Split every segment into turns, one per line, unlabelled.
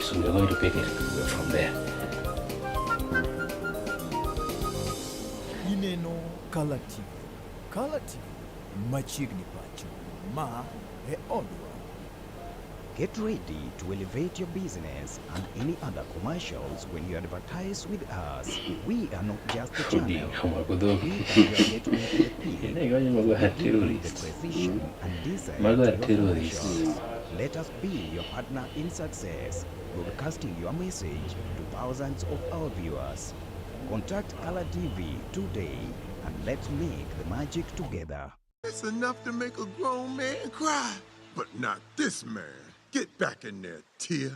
So we are going to pick it from there.
Ineno Color TV. Color TV. Machigni pacho. Ma e odwa.
Get ready to elevate your business and any other commercials when you advertise with us. We are not just a channel. We are your gateway to the people. The precision and design of your commercials. Let us be your partner in success, broadcasting your message to thousands of our viewers. Contact Color TV today and let's make the magic together.
It's enough to make a grown man cry, but not this man. Get back in there, Tia.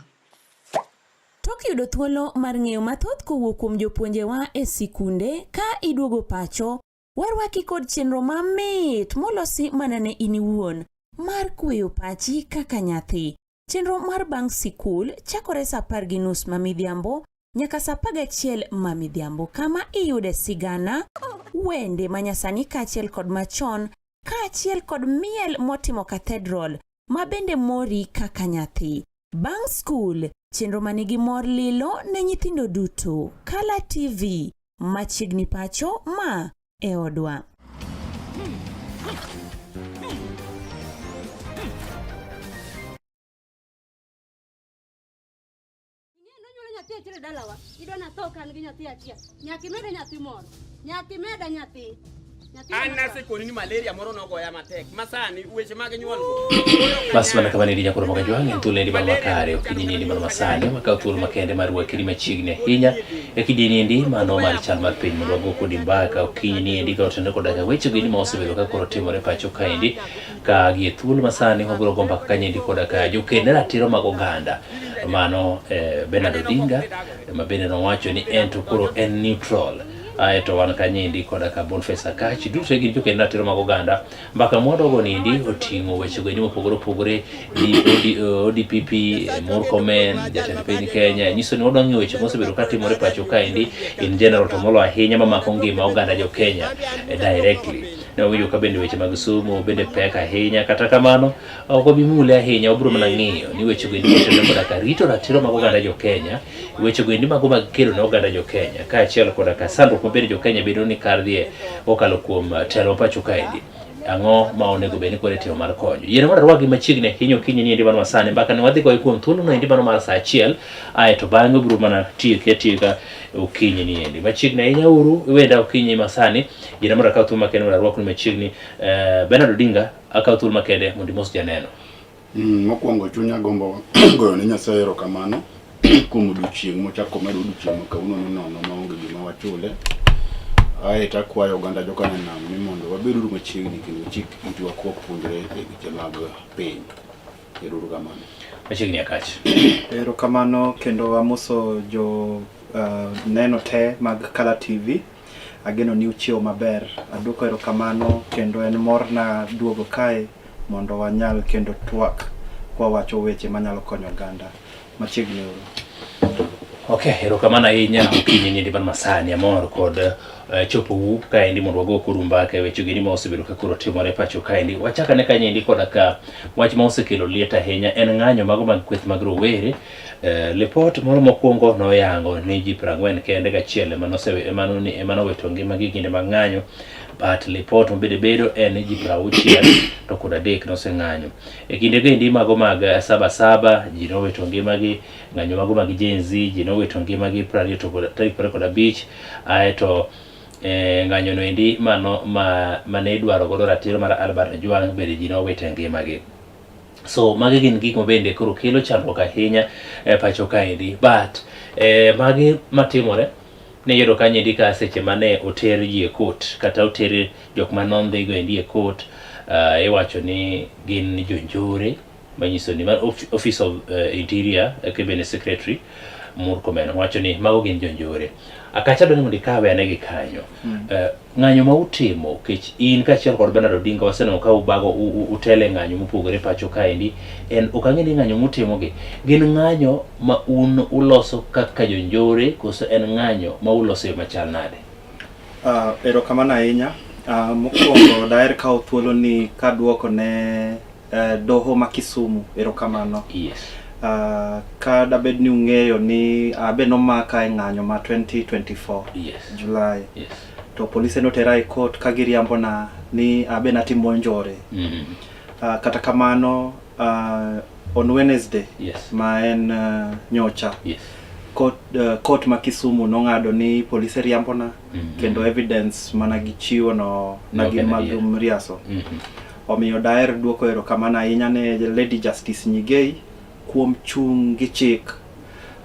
Tok yudo thuolo mar ng'eyo mathoth kowuok kuom jopuonjewa e sikunde ka iduogo pacho, warwaki kod chenro mamit molosi mana ne in iwuon mar kweyo pachi kaka nyathi. Chenro mar bang' sikul chakore saa 10:30 mamidhiambo nyaka saa 11 mamidhiambo, kama iyude sigana, wende manyasani kaachiel kod machon, kaachiel kod miel motimo cathedral mabende mori kaka nyathi. Bang' skul, chenro manigi mor lilo ne nyithindo duto. Color TV, machiegni pacho ma e odwa.
Basi mana kama nilinya kuro mga juang entule di balwa kare okidini di balwa masani maka utulu makende marua kiri machigne hinya ekidini ndi mano mari chal mar piny mwago kodi mbaka okini ndi ka otende kodaka weche gini maosebelo ka koro timore pacho kaindi ka gie thul masani waburo gomba kanyendi kodaka jokende ratiro mag oganda mano Bernard Odinga mabende nowacho ni ento koro en neutral. Aeto wan kanyendi kodaka Boniface Akachi duto gin jokende ratiro mag oganda mbaka mondo go nindi oting'o weche gini mopogore di ODPP Murkomen jatend piny Kenya nyiso ni odwa ng'eyo weche mosebiro katimore pacho kaindi in general to molo ahinya mamako ngima oganda jo Kenya directly. Ne winjo ka bende weche mag somo bende pek ahinya, kata kamano ok obi mule ahinya, obiro mana ng'iyo ni weche gini motelo kodaka rito ratiro mag oganda jo Kenya, weche gini mago mag kelo ne oganda jo Kenya kaachiel kodaka sandruok mabende jo Kenya bedo ni kar dhie okalo kuom telo pacho kaindi. Ang'o ma onego beni kore tiyo mar konyo. Yene mwana rwagi machigne hinyo kinyi ni ndibano masane mbaka ni wadhi kwa ikuwa mthulu na ndibano mara saa chiel aeto bango buru mana tika ukinyi ni ndi machigne inya uru uwenda ukinyi masane. Yene mwana kautu makene mwana rwaku ni machigne Bernard Odinga akautu makene mundi mosu janeno
mokwongo chunya gombo goyo ni Nyasaye erokamano kuom odiochieng' mochako medo odiochieng' kawuono nono maonge gima wachule. Aeta akwayo oganda jokane nam ni mondo wabedo machiegni kendo chik itwa kwok puonjre e weche mag piny. Erokamano.
Machiegni Akachi.
Erokamano kendo amoso jo neno te mag Color TV. Ageno ni uchiew maber. Aduoko erokamano kendo en mor na duogo kae mondo wanyal kendo twak kwa wacho weche manyalo konyo oganda. Machiegni uru.
Okay, erokamano ahinya ukinyi ni ndibano masani amor kod chopo wu kaendi mondo wago kuru mbaka e weche gini ma osebiro ka koro timore pacho kaendi. Wachaka ne kanyendi kodaka wach ma osekelo liet ahinya en ng'anyo mago mag kweth mag rowere. Report moro mokwongo noyango ni ji 40 kende gachiel emanoweto ngimagi kinde mag ng'anyo, but report mobedo en ji 60 to kod 3 noseng'anyo. E kinde gendi mago mag Sabasaba ji noweto ngimagi, ng'anyo mago mag Gen Z ji noweto ngimagi 25 aeto ng'anyo no endi mane idwaro godo ratiro mar Albert Ojwang bende ji nowito ngimagi. So magi gin gik mabende koro kelo chandruok ahinya pacho kaendi, but magi matimore ne yudo kanyendi ka seche mane oter ji e court kata oter jok manondhi go endi e court, iwacho ni gin jonjore, manyiso ni Office of Interior Cabinet Secretary Murkomen wacho ni mago gin jonjore. Akacha doni mondi kawe anegi kanyo. Ng'anyo ma utimo kech in kachiel kod Bernard Odinga waseno ka ubago utele ng'anyo mopogore pacho kaendi, en okang'e ni ng'anyo mutimo gi gin ng'anyo ma un uloso kaka jonjore koso en ng'anyo ma uloso e machal nade?
Erokamano ahinya. Mokwongo daher kawo thuolo ni kaduoko ne doho ma Kisumu. Erokamano.
Yes.
Ka dabed ni ung'eyo ni abe nomaka e ng'anyo ma 2024
Yes.
July.
Yes.
To polise notera e court ka giriambona ni abe natimo njore. Kata kamano on Wednesday
Yes.
ma en nyocha
Yes.
court ma Kisumu nong'ado ni polise riambona kendo evidence mana gichiwo no nagin mag mriaso. Omiyo daher duoko erokamano ahinya ne Lady Justice Nyigei kuom chung' gi chik.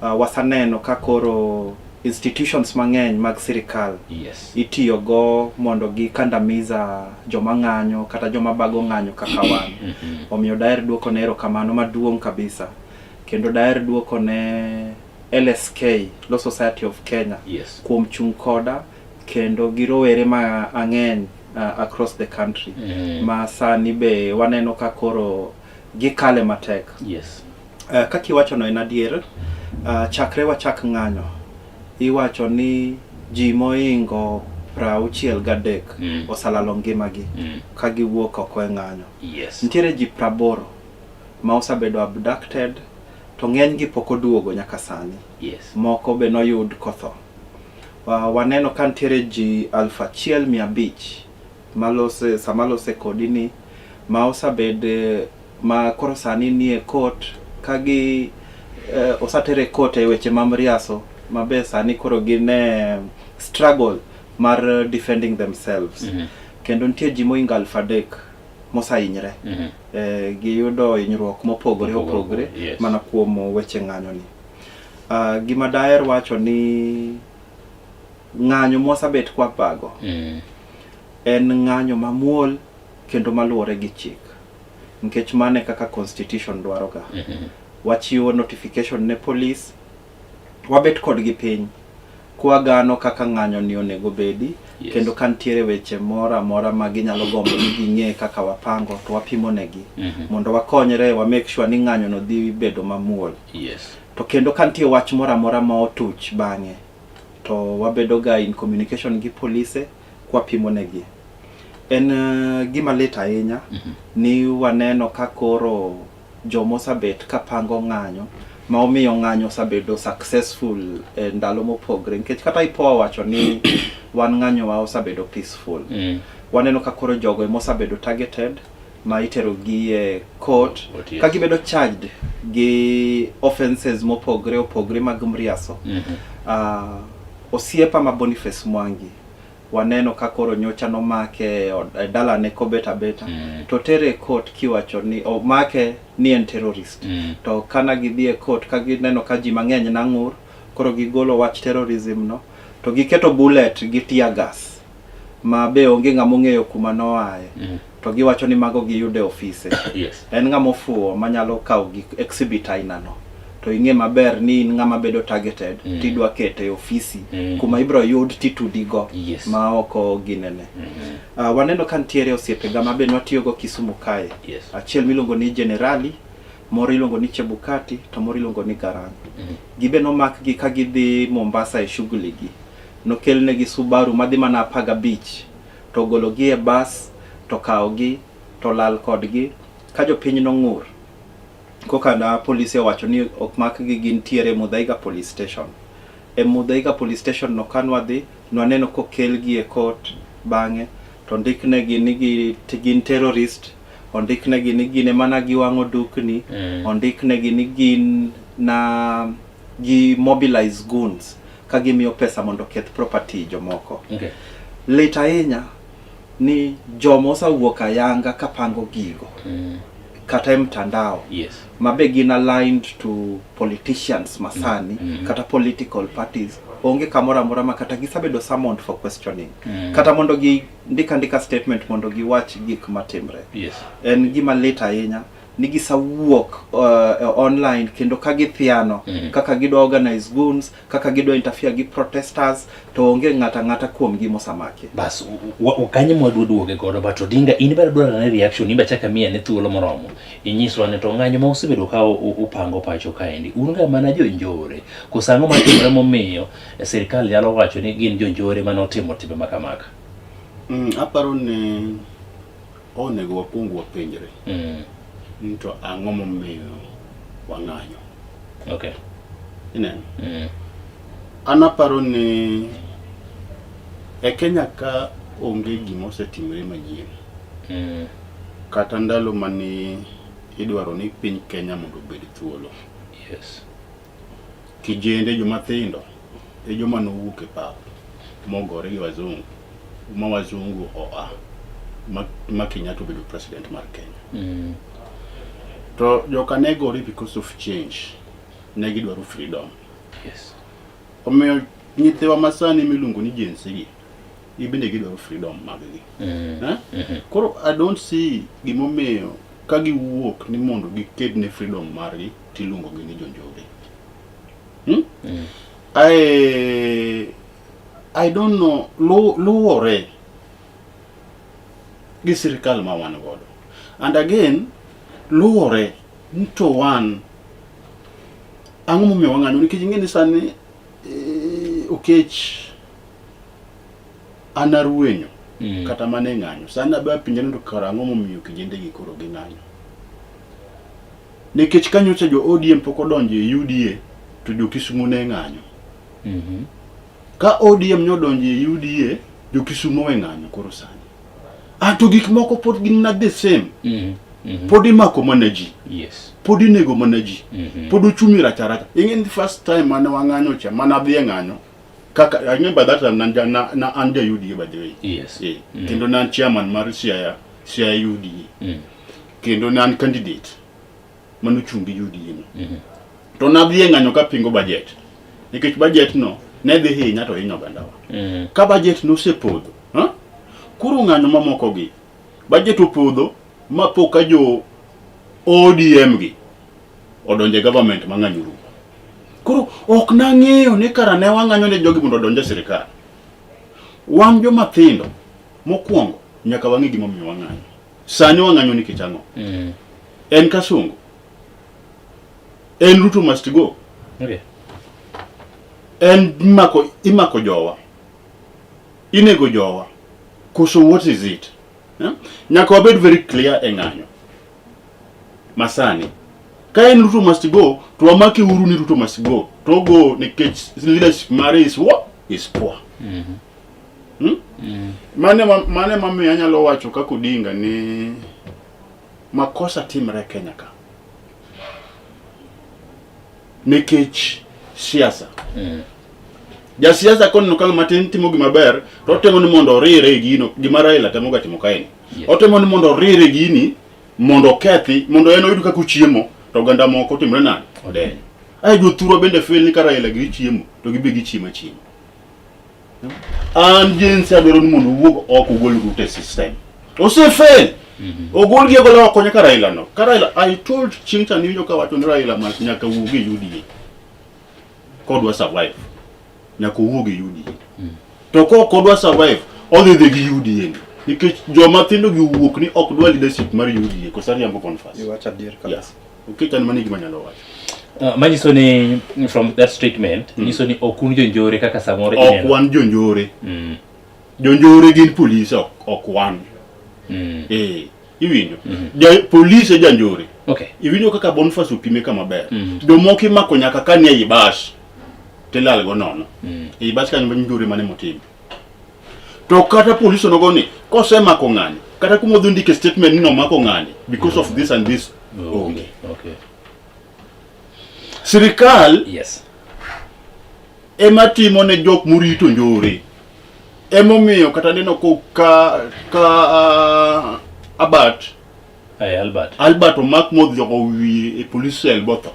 Wasaneno ka koro institutions mang'eny mag sirikal itiyo go mondo gikandamiza joma ng'anyo kata joma bago ng'anyo kaka wan. Omiyo daher duoko ne erokamano maduong' kabisa. Kendo daher duoko ne LSK, Law Society of Kenya, kuom chung' koda kendo girowere ma ang'eny across the country. Ma sani be waneno ka koro gikale matek. Kaki wacho no en adier, chakre wachak ng'anyo iwacho ni ji moingo 63 osalalo ngimagi ka giwuok oko e ng'anyo. Nitiere ji 80 ma osabedo abducted, to ng'eny gi pok oduogo nyaka sani. Moko be noyud kotho. Waneno ka nitiere ji 1500 samalose kodini ma osabed ma koro sani ni e court kagi osatere court e weche mamriaso mabe sani koro gine struggle mar defending themselves. Kendo nitie ji moingo 3000 mosainyre. Giyudo hinyruok mopogore mana kuom weche ng'anyo ni. Gima daher wacho ni ng'anyo mosabet kwa bago en ng'anyo mamuol kendo maluwore gi chik. Nkech mane kaka constitution dwaro ga. Wachiwo notification ne police, wabet kod gi piny kwa gano kaka ng'anyo ni onego bedi. Kendo kantiere weche mora ma ginyalo gombo ni ging'e kaka wapango to wapimo negi mondo wakonyre wa make sure ni ng'anyo no dhi bedo mamuol. To kendo kantiere wach mora ma otuch bang'e to wabedo ga in communication gi police kwa pimo negi. En gima lit ahinya ni waneno ka koro jomosabet kapango ng'anyo ma omiyo ng'anyo sabedo successful ndalo mopogre. Nkech kata ipo wacho ni wan ng'anyo wa osabedo peaceful. Waneno ka koro jogo mosabedo targeted ma itero gi e court ka gibedo charged gi offenses mopogre mag mriaso. Osiepa ma Boniface Mwangi waneno ka koro nyocha no make dala ne kobeta to tere court kiwacho ni o make ni en terrorist. To kana gidhi e court ka gineno ka ji mang'eny nang'ur koro gigolo wach terrorism no to giketo bullet gi tear gas ma be onge ng'amo ng'eyo kuma noaye. To giwacho ni mago giyude office. En ng'amo fuo manyalo kawo gi exhibit aina no. To ing'e maber ni ng'ama bedo targeted tidwa kete ofisi kuma ibro yud titudigo ma oko ginene. Waneno ka ntiere osiepe ga mabe nwatiyo go Kisumu kae. Achiel miluongo ni Generali, moro iluongo ni Chebukati, to moro iluongo ni Garang. Gibe no mak gi ka gidhi Mombasa e shughuli gi. Nokelne gi Subaru madhi mana Paga Beach. To golo gi e bus, to kawo gi, to lal kodgi ka jopiny nong'ur. Koka na polisi wacho ni ok mak gi gintiere Muthaiga police station. E Muthaiga police station no kanwadhi nwaneno kokel gi e court bang'e to ndiknegi ni gin terrorist, ondiknegi ni gin mana giwang'o dukni, ondiknegi ni gin na gi mobilize goons ka gimiyo pesa mondo keth property jomoko. Lit ahinya ni jomo osawuok ayanga kapango gigo kata e mtandao mabe gin aligned to politicians masani kata political parties. Onge kamora ma kata gisabedo summoned for questioning kata mondo gi ndika statement mondo giwach gik matimre. En gima lit ahinya ni gisawuok online kendo ka githiano kaka gidwa organize goons, kaka gidwa interfere gi protesters, to onge ng'ata kuom gi mosamaki.
Bas wakanye mwaduoge godo but Odinga in ber dwara ne reaction imba chaka miya ne thuolo moromo inyiswa ne to ng'anyo ma usebedo ka upango pacho kaendi un ga mana jonjore kosango matimore momiyo sirikal nyalo wacho ni gin jonjore manotimo timbe makamaka.
Aparo ni onego wapungu wapenjre. Nto ang'o momiyo wang'anyo.
Okay.
Ineno. An aparo ni e Kenya ka onge gima osetimore manyien. Kata ndalo mani idwaro ni piny Kenya mondo obed thuolo.
Yes.
Kijende joma thindo e joma nowuok e pap mogore gi wazungu. Ma wazungu oa ma Kenyatta obedo president mar Kenya. To joka ne gore because of change. Ne gidwaro freedom.
Yes.
Omiyo nyithiwa masani miluongo ni Gen Z ibende gidwaro freedom maggi. Koro I don't see gimomiyo ka giwuok ni mondo giked ne freedom margi tiluongo gi ni jonjore. I don't know luwore gi sirikal ma wan godo. And again luwore nto wan ang'o momiyo wang'anyo nikech ing'eni sani okech anaruenyo kata mane ng'anyo sani abe pinjeno to kara ang'o momiyo kijende gi koro gi ng'anyo nikech kanyocha jo ODM pok odonjo e UDA to jo Kisumu ne ng'anyo. Ka ODM nyodonjo e UDA jo Kisumu we ng'anyo koro sani to gik moko pod gin na the same. Pod imako mana ji.
Yes.
Pod inego mana ji. Pod ochumi racharacha. Ing'en the first time mane wang'anyo cha mana dhi ng'anyo kaka I remember that na under UDA by the way.
Yes.
Kendo nan chairman mar Siaya UDA. Kendo nan candidate manu chungi UDA no. To na dhi ng'anyo ka pingo budget. Nikech budget no ne dhi hinya to hinyo gandawa. Ka budget no sepodho, kuro ng'anyo mamoko gi. Budget opodho ma poka jo ODM gi odonje government mang'anyuru. Koro ok nang'eyo ni kara ne wang'anyo ne jogi mondo odonje sirikal. Wan jo mathindo mokwongo nyaka wang'e gima omiyo wang'anyo. Sani wang'anyo nikech ang'o? En Kasungu. En Ruto must go.
Okay.
En imako jowa. Inego jowa. So what is it? Nyaka wabed very clear e ng'anyo. Masani. Ka en Ruto must go, to wamaki uru ni Ruto must go. To go nikech leadership mare is what? Is poor. Mane mami anyalo wacho kako Odinga ni makosa timre Kenya ka. Nikech siasa. Ja siasa kono kang matin timo gima ber, to temo ni mondo rire gino, gima Raila temo ga timo kaeni. Otemo ni mondo rire gini, mondo kethi, mondo eno oyud kaka chiemo, to ganda moko timre nade? Odenyo. Ai jothuro bende feel ni ka Raila gi chiemo, to gibe gi chiemo. An jinsi adwaro ni mondo wuog oko gol Ruto system. Ose fail. Ogol gi gola oko nyaka Raila no. Ka Raila I told Chinta ni ka wacho ni Raila mas nyaka wuog e UDA. Kodwa survive. Nyaka wuog e UDA. To ko kodwa survive, odhi gi UDA. Nikech joma thindo gi wuok ni ok dwa leadership mar UDA ko sari ambo confess.
Iwacha dir kabisa.
Okay, tan mani gima nyalo wacho.
Manyiso ni from that statement, nyiso ni okun jonjore kaka samore ineno.
Ok wan jonjore. Jonjore gin police ok wan. Iwinjo. Police e janjore.
Okay.
Iwinjo kaka Boniface opime kama ber. Jomoki mako nyaka kanie e bas. Telal go nono. E bas kanyo njore mane motimo. To kata police onogo ni kosemako ng'ani kata kumodho ndike statement ni no mako ng'ani because of this and this.
Okay.
Sirikal
Yes.
ema timo ne jok murito njore. Emomiyo kata neno ko ka Albert omak modh jogo wiye e police cell botho.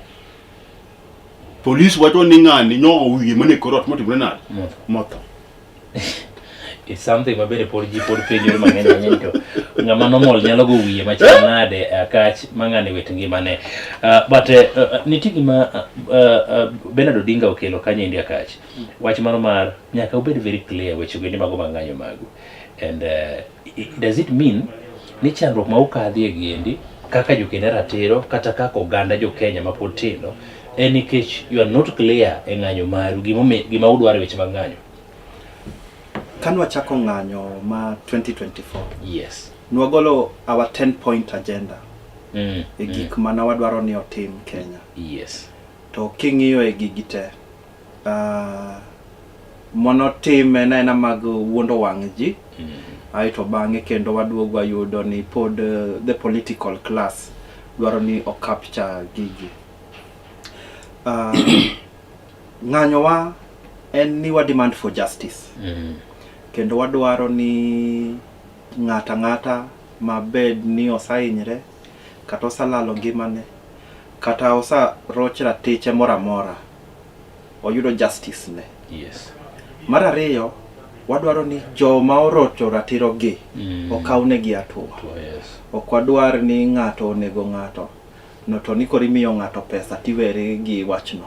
Police wacho ni ng'ani nyo wiye mane korot motimre nade? Motho.
It's something mabere por penjore mang'eny to ng'ama normal nyalo go wiye machal nade akach mang'ani wet ngimane. But nitie gima Bernard Odinga okelo kanyo India kach. Wach mano mar nyaka obed very clear weche gini mago mang'anyo magu. And does it mean ni chandruok ma ukadhi e giendi kaka jokende ratiro kata kaka oganda jo Kenya ma pod tindo en nikech you are not clear e ng'anyo maru gima udwaro weche mang'anyo?
Kanwa chako ng'anyo ma 2024.
Yes.
Nwagolo our 10-point agenda. Gik mana wadwaro ni otim Kenya.
Yes.
to king'iyo e gigi te monotim en mag wuondo wang' ji aito bang'e kendo waduogo wayudo ni pod the political class dwaro ni o capture gigi. Ng'anyowa en ni wa demand for justice. Kendo wadwaro ni ng'ata mabed ni osainyre kata osalalo ngimane kata osaroch ratiche moramora oyudo justice ne.
Yes.
Mar ariyo wadwaro ni joma orocho ratiro gi okawnegi atua.
Yes.
Ok wadwar ni ng'ato onego ng'ato no to ni koro imiyo ng'ato pesa tiwere gi wachno.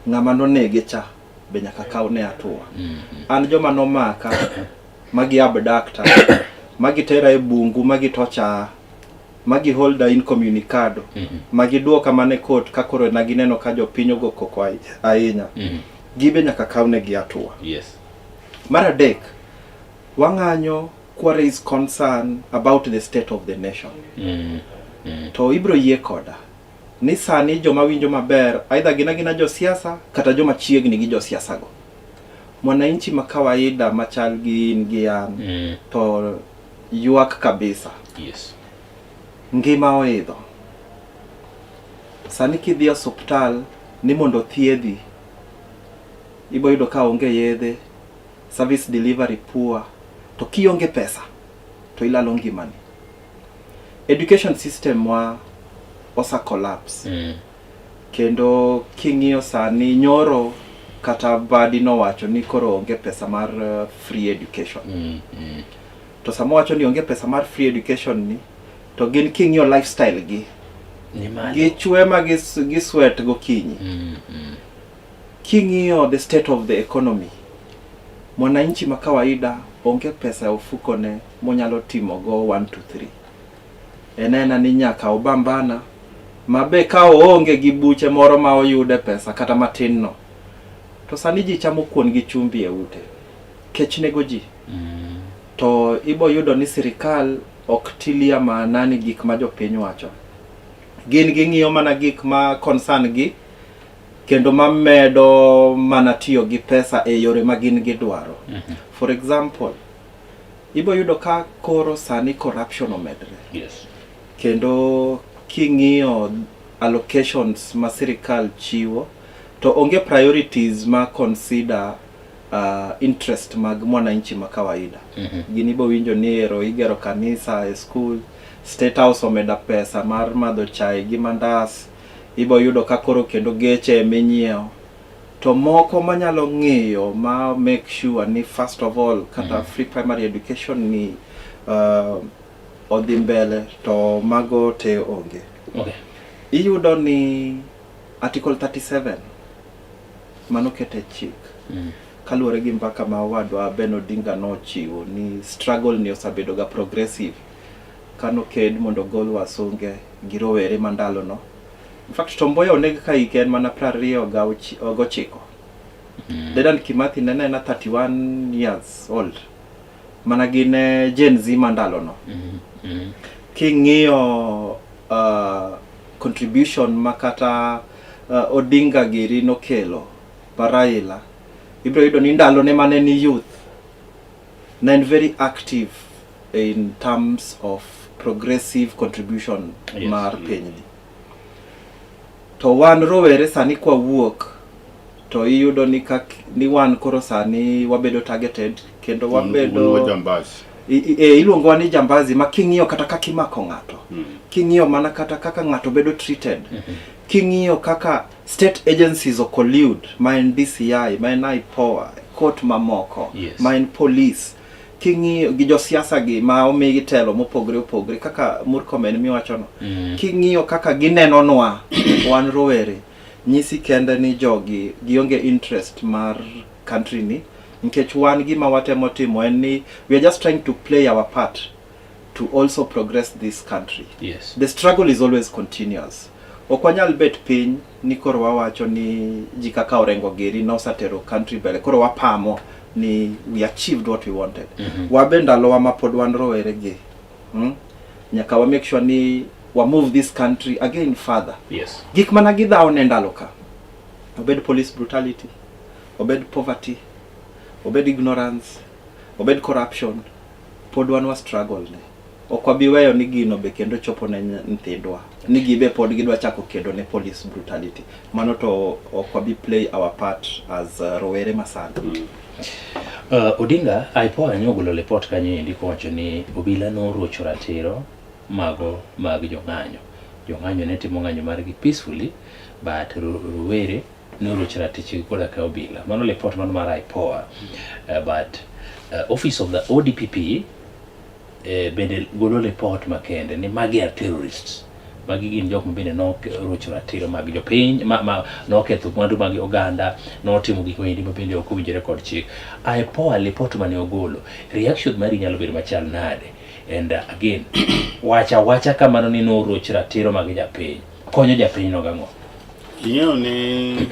Ng'ama nonege cha be nyaka kawne atua. An joma nomaka magi abducta magi tera e bungu magi tocha magi holda incommunicado magi duoka mane court ka koro na gineno ka jopiny ogo koko ahinya gibe nyaka kawne gi atua.
Yes.
Mar adek wang'anyo kwa raise concern about the state of the nation. To ibro yie koda ni sani joma winjo maber aidha gina josiasa kata joma chiegni gi josiasa go. Mwananchi makawaida machal gi an to yuak kabisa.
Yes.
Ngima oidho. Sani kidhi hospital ni mondo thiedhi ibo yudo ka onge yedhe, service delivery poor, to kionge pesa to ilalo ngimani. Education system wa osa collapse. Kendo king'iyo sani nyoro kata badi no wacho ni koro onge pesa mar free education. To samo wacho ni onge pesa mar free education ni to gin king'iyo lifestyle gi gichwe ma giswet gokinyi. King'iyo the state of the economy, mwananchi makawaida onge pesa e ofukone monyalo timo go 1 to 3. Enena ni nyaka obambana mabe ka onge gi buche moro ma oyude pesa kata matin no. To sani ji chamo kuon gi chumbi e ute. Kech nego ji. To ibo yudo ni sirikal ok tilia maanani gik ma jopiny wacho. Gin ging'iyo mana gik ma concern gi kendo mamedo mana tiyo gi pesa e yore ma gin gidwaro. For example, ibo yudo ka koro sani corruption omedre.
Yes.
Kendo king'iyo allocations ma sirikal chiwo to onge priorities ma consider interest mag mwananchi makawaida. Gini bo winjo ni ero igero kanisa, school, state house omeda pesa mar madho chai gi mandas. Ibo yudo ka koro kendo geche menyieo. To moko manyalo ng'iyo ma make sure ni first of all kata free primary education ni odhi mbele to mago te onge.
Okay.
Iyudo ni article 37 mano kete chik. Kaluwore gi mbaka ma wadwa Ben Odinga nochiwo ni struggle ni osabedo ga progressive kano ked mondo gol wasunge girowere mandalo no. In fact Tomboya oneg ka iken mana 29. Dedan Kimathi nene na 31 years old. Mana gine Gen Z mandalo no. King'iyo contribution makata Odinga giri no kelo Raila. Ibro yudo ni ndalo ne mane ni youth. And very active in terms of progressive contribution mar pinyni. To wan rowere sani kwa wuok to iyudo ni wan koro sani wabedo targeted kendo wabedo
jambazi.
Iluongo ni jambazi ma king'iyo kata kaka imako ng'ato. King'iyo mana kata kaka ng'ato bedo treated. King'iyo kaka state agencies collude, ma en DCI, ma en IPOA, court mamoko, ma en police. King'iyo gi josiasa gi ma omigi telo mopogre kaka Murkomen miwacho no. King'iyo kaka ginenonwa wan rowere nyisi kende ni jogi gionge interest mar country ni nikech wan gima watemo timo en ni we are just trying to play our part to also progress this country.
Yes.
The struggle is always continuous. Okwanyal bet piny ni koro wawacho ni jikaka orengo geri no satero country bele koro wapamo ni we achieved what we wanted. Wabendalo wa mapod wan rowere gi. Nyaka wa make sure ni wa move this country again further.
Yes.
Gik mana gidhaw ne ndalo ka. obed police brutality, obed poverty, obed ignorance, obed corruption, pod wan wa struggle ne. Ok wabi weyo ni gino be kendo chopo ne nyithindwa. Ni gibe pod gidwa chako kedo ne police brutality. Mano to ok wabi play our part as rowere masani.
Odinga IPOA ne ogolo report kanyo ndiko wacho ni obila no rocho ratiro mag jong'anyo. Jong'anyo ne timo ng'anyo margi peacefully, but rowere no rocho ratich koda ka obila. Mano report mano mar IPOA. But office of the ODPP bende golo report makende ni magi are terrorists. Magi gin jok mabende no rocho ratiro mag jopiny no ketho mwandu mag oganda, no timo gik maendi mabende ok owinjore kod chik. IPOA report mane ogolo, reaction mari nyalo bedo machal nade? And again, wacha kamano ni no rocho ratiro mag japiny. Konyo japiny no gang'o?
Ing'eyo ni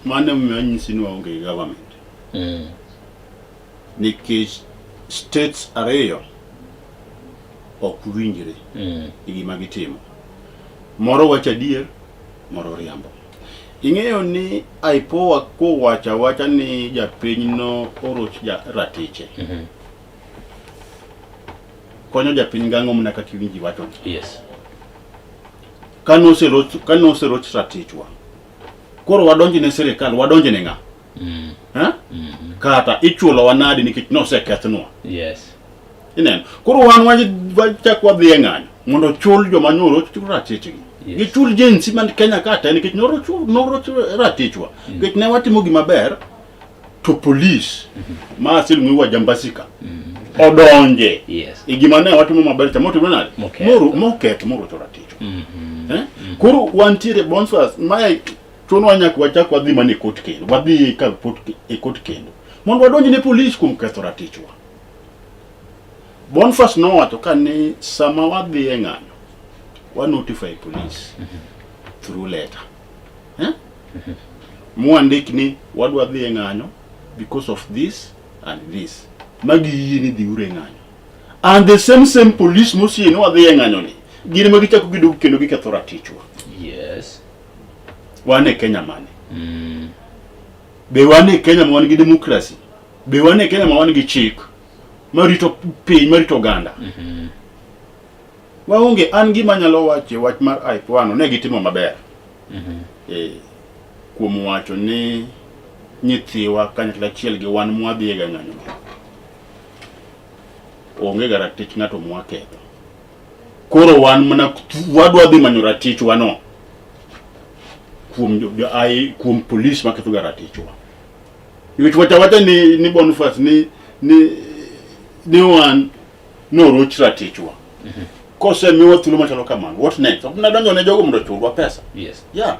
mane manyisi ni waonge government. Nikech states ariyo ok winjre gima gitimo. Moro wacho adier, moro riambo. Ing'eyo ni IPOA wacha ni japiny no oroch ratiche. Konyo japiny gang'o mna kaka winji wacho.
Yes.
Kano seroch ratichwa. Koro wadonje ne serikal, wadonje ne ng'a? Kata ichulo wanadi nikech nosekethnwa.
Yes.
Inen. Koro wan wachak wadhi ng'anyo mondo chul joma nyoro ratichgi. Gichul jensi man Kenya kata nikech noroch ratichwa. Nikech ne watimo gima ber to police ma asilungu wa jambasika. Odonje.
Yes.
Igima ne watimo maber chamo to nade? Moket moroch ratichwa. Koro wantiere bonfas mai chuno wanyak wachak wadhi mane court kendo. Wadhi ka court kendo. Mondo wadonje ne police kuom ketho ratichwa. Boniface nowacho ka ni sama wadhi e ng'anyo wa notify police through letter. Mwandik ni wadwa dhi e ng'anyo because of this and this. Magi yini dhi ure ng'anyo. And the same police mosie no wadhi e ng'anyo ni. Gini magi chako gidugu kendo giketho ratichwa.
Yes.
Wane Kenya mane. Be wane Kenya ma wan gi democracy. Be wane Kenya ma wan gi chik. Marito piny, marito ganda. Waonge an gima nyalo wache wach mar IPOA no ne gitimo maber. Kuom wacho ni nyithiwa kanyakla achiel gi wan mwadhi e ng'anyo. Onge ga ratich ng'ato mwaketho. Koro wan mana wadwa dhi manyo ratichwa no. Kuom police maketho ga ratichwa. Nikech wacha ni Boniface ni wan no roch ratichwa. Kose miwa thulo machalo kamano. What next? Okuna donjo ne jogo mondo chulwa pesa.
Yes.
Yeah.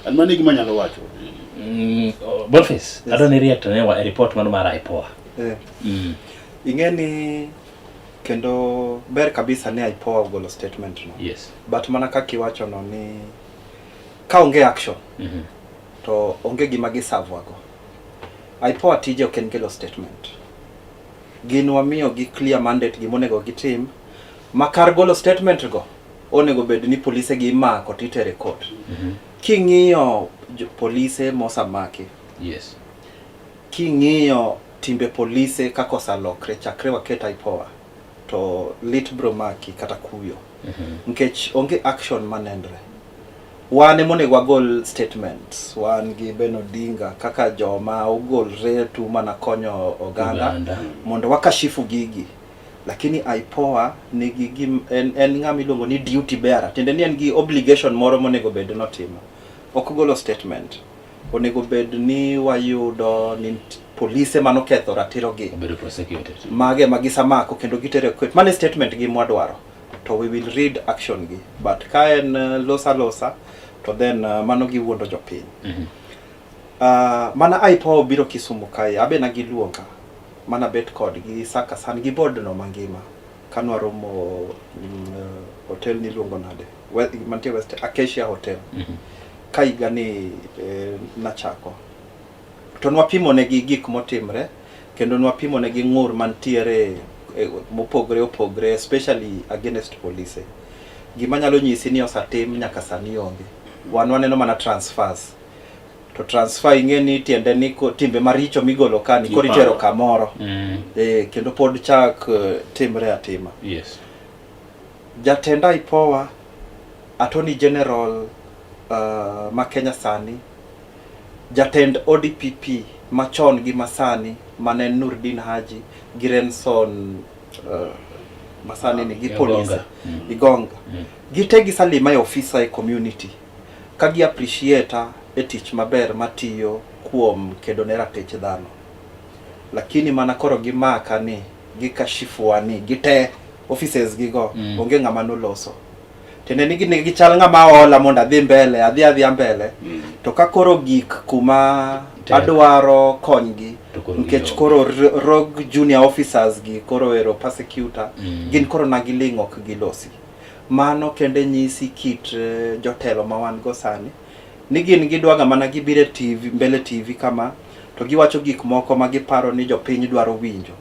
And mani gima nyalo wacho.
Boniface, yes. Adoni react ne wa report mano mar IPOA.
Ingeni kendo ber kabisa ne IPOA ogolo statement no.
Yes.
But mana kaki wacho no ni ka onge action. To onge gima giserve wago. IPOA tije ok en kelo statement. Gino wamiyo gi clear mandate gimonego gitim. Makar golo statement go onego bed ni police gi mako titere court. King'iyo police mosamaki.
Yes.
King'iyo timbe police kako salokre chakre waketa IPOA to lit bromaki kata kuyo. Nkech onge action manendre. Wane monego wagol statements, wan gi Ben Odinga kaka joma ogolre tu mana konyo oganda mondo wakashifu gigi. Lakini IPOA nigi en ng'ama iluongo ni duty bearer. Tende ni en gi obligation moro monego bed notimo. Ok golo statement. Onego bed ni wayudo ni police manoketho ratiro gi.
Obedo prosecuted.
Mage magisamako kendo gitere court. Mane statement gi mwadwaro. To we will read action gi. But ka en losa to then mano gi wuondo jopiny. Mana IPOA biro Kisumu kae abe na giluonga. Mana bet kod gi saka san gi board no mangima kanwa romo hotel ni luongo nade mantie West Acacia Hotel kai gani nachako to nwapimo ne gi gik motimre kendo nwapimo ne gi ng'ur mantiere opogre especially against police gima nyalo nyisi ni osatim nyaka sani onge wan waneno mana transfers. To transfer ing'eni tiende ni timbe maricho migolo kani koro itero kamoro. Kendo pod chak timre atima.
Yes.
Jatenda IPOA, Attorney General ma Kenya sani, jatend ODPP machon gi masani mane Nurdin Haji gi Renson masani ni gi police Igonga. Gite gisalima officer e community ka gi appreciate e tich maber matiyo kuom kedo ne ratich dhano. Lakini mana koro gimaka ni gikashifuani gite offices gigo onge ng'ama noloso. Tende nigi gichal ng'ama ola mondo adhi mbele, adhi mbele. To ka koro gik kuma adwaro konygi nikech koro rogue junior officers gi koro ero persecutor gin koro nagilingo ok gilosi. Mano kende nyisi kit jotelo ma wan go sani ni gin gidwaga mana gibire TV mbele TV kama to giwacho gik moko ma giparo ni jopiny dwaro winjo.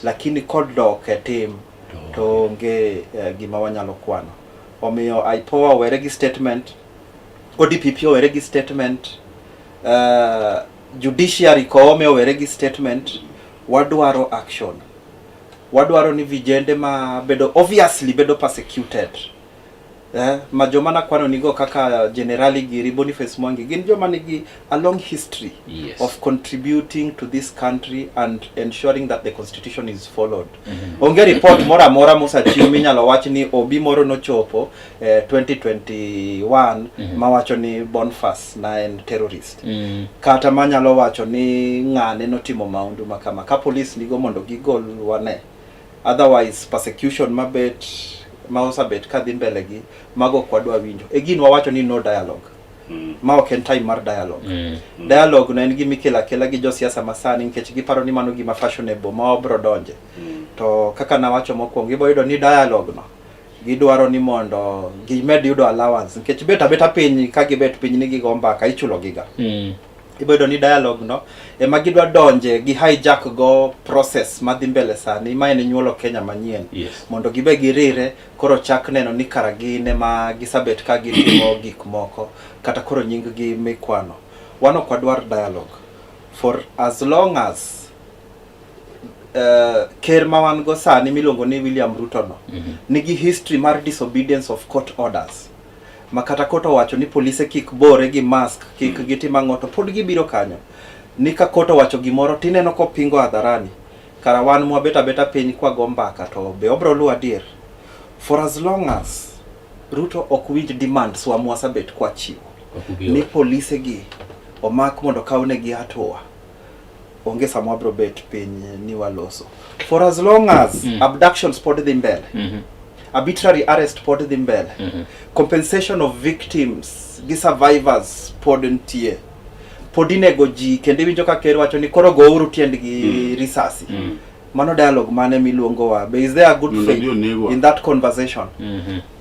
Lakini kod dok e tim to nge gima wanyalo kwano. Omiyo IPOA owere gi statement, ODPP owere gi statement, judiciary koome owere gi statement. Wadwaro action. Wadwaro ni vijende ma bedo obviously bedo persecuted. Ma joma na kwano nigo kaka Generali Giri, Boniface Mwangi gin joma nigi a long history of contributing to this country and ensuring that the constitution is followed. Onge report mora musa chiu minyalo wach ni obi moro no chopo 2021 mawacho ni Boniface na en terrorist. Kata manyalo wacho ni ng'ane notimo maundu makama ka police nigo mondo gigol wane. Otherwise persecution mabet maosabet kadhi mbele gi mago kwadwa winjo. Egin wawacho ni no dialogue. Ma ok en time mar dialogue. Dialogue na en gima ikela gi josiasa masani nikech giparo ni mano gima fashionable ma obro donje. To kaka nawacho mokwongo iboyudo ni dialogue no gidwaro ni mondo gimed yudo allowance nikech beta piny ka gibet piny ni gigo mbaka ichulo giga. Iboyudo ni dialogue no ema gidwa donje gi hijack go process madhi mbele sani ma en nyuolo Kenya manyien. Mondo gibe girire koro chak neno ni karagine ma gisabet ka gitimo gik moko kata koro nying gi mikwano. Wano kwadwar dialogue for as long as ker ma wan go sani miluongo ni William Ruto no nigi history mar disobedience of court orders. Makata koto wacho ni police kik bore gi mask kik gitima ng'oto pod gibiro kanyo. Nika koto wacho gimoro tineno ko pingo hadharani. Kara wan mwabeta piny kwa gombaka to be obro luwa dir. For as long as Ruto ok winj demands wa mwasabet kwa chiwo. Ni police gi omak mondo kaune gi hatua. Onge samwa bro bet piny ni waloso. For as long as abductions pod dhi mbele. Arbitrary arrest pod dhi mbele. Compensation of victims gi survivors pod ntie. Pod inego ji kendo winjo ka ker wacho ni koro go uru tiendgi risasi. Mano dialogue mane miluongo wa. But is there a good faith in that conversation?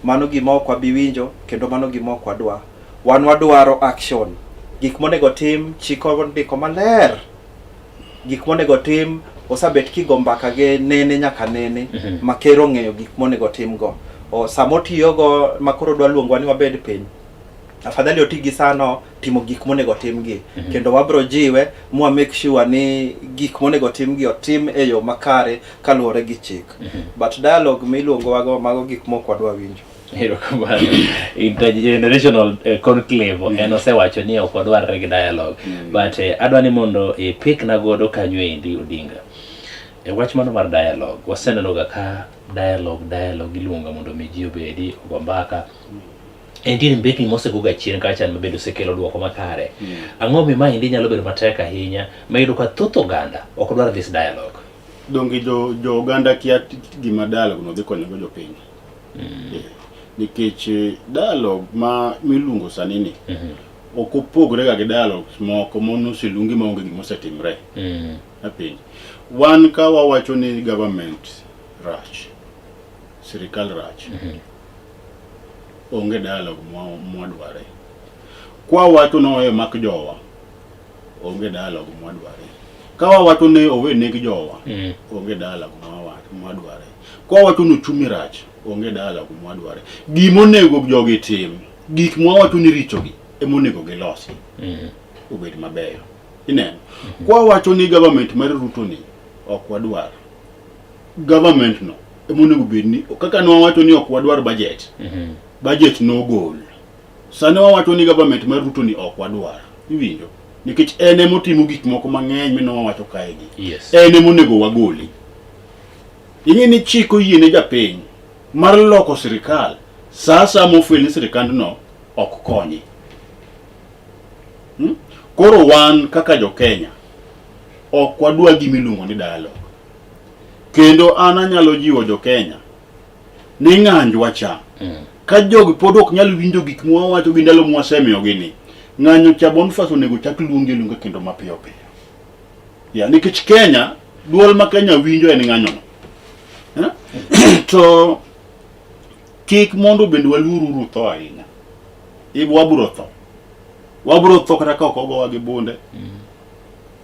Mano gima ok wabiwinjo kendo mano gima ok wadwa. Wan wadwaro action. Gik monego tim chiko ndiko maler. Gik monego tim osabet kigo mbaka ge nene nyaka nene makero ng'eyo gik monego tim go. O samotiyo go makoro dwa luongwa ni wabed piny. Afadhali otigi sano timo gik monego timgi kendo wabro jiwe mwa make sure ni gik monego timgi otim e yo makare kaluwore gi chik. But dialogue miluongo wago mago gik moko wadwa winjo.
Hero kumano intergenerational conclave en osewacho ni ok odwarre gi dialogue but adwa ni mondo pick na godo kanyo endi Odinga. Wach mano mar dialogue waseneno ga ka dialogue iluonga mondo ji obedi ogombaka. Endi mbeki mose guga chien kacha mabedo sekelo duoko makare. Ang'o mi maendi nyalo bedo matek ahinya mayudo ka thoth oganda ok dwar this dialogue.
Dongi jo oganda kia gima dialogue no dhi konyo go jopiny. Nikech dialogue ma miluongo sani ni ok opogre ga gi dialogues moko monosilungi maonge gima osetimre. Apiny wan ka wawacho ni government rach, sirikal rach, onge dialogue mwadware. Kwa wacho no e mak jowa, onge dialogue mwadware. Ka wacho ne owe negi jowa, onge dialogue mwadware. Kwa wacho no chumi rach, onge dialogue mwadware. Gimonego jogi tim, gik mwawacho ni richo gi, emonego gilosi obed mabeyo ineno kwa wacho ni government mar Ruto ni ok wadwar government no emonego bed ni kaka no wacho ni ok wadwar budget budget no gol sani wacho ni government mar Ruto ni ok wadwar iwinjo nikech ene motimo gik moko mang'eny mino wacho kaegi ene monego wagoli ing'eni chiko yiene japiny mar loko sirikal sasa mofwel ni sirikand no ok konyi koro wan kaka jo Kenya ok wadwa gimiluongo ni dialogue kendo anyalo jiwo jo Kenya ni ng'anjwa cha ka jogi pod ok nyalo winjo gik mwawacho gi ndalo mwasemiyo gini ng'anyo cha Boniface onego chak luonge kendo mapiyo piyo ya nikech Kenya duol ma Kenya winjo en ng'anyo no to kik mondo bende waluru tho ahinya wabro tho kata ka ok ogowa gi bunde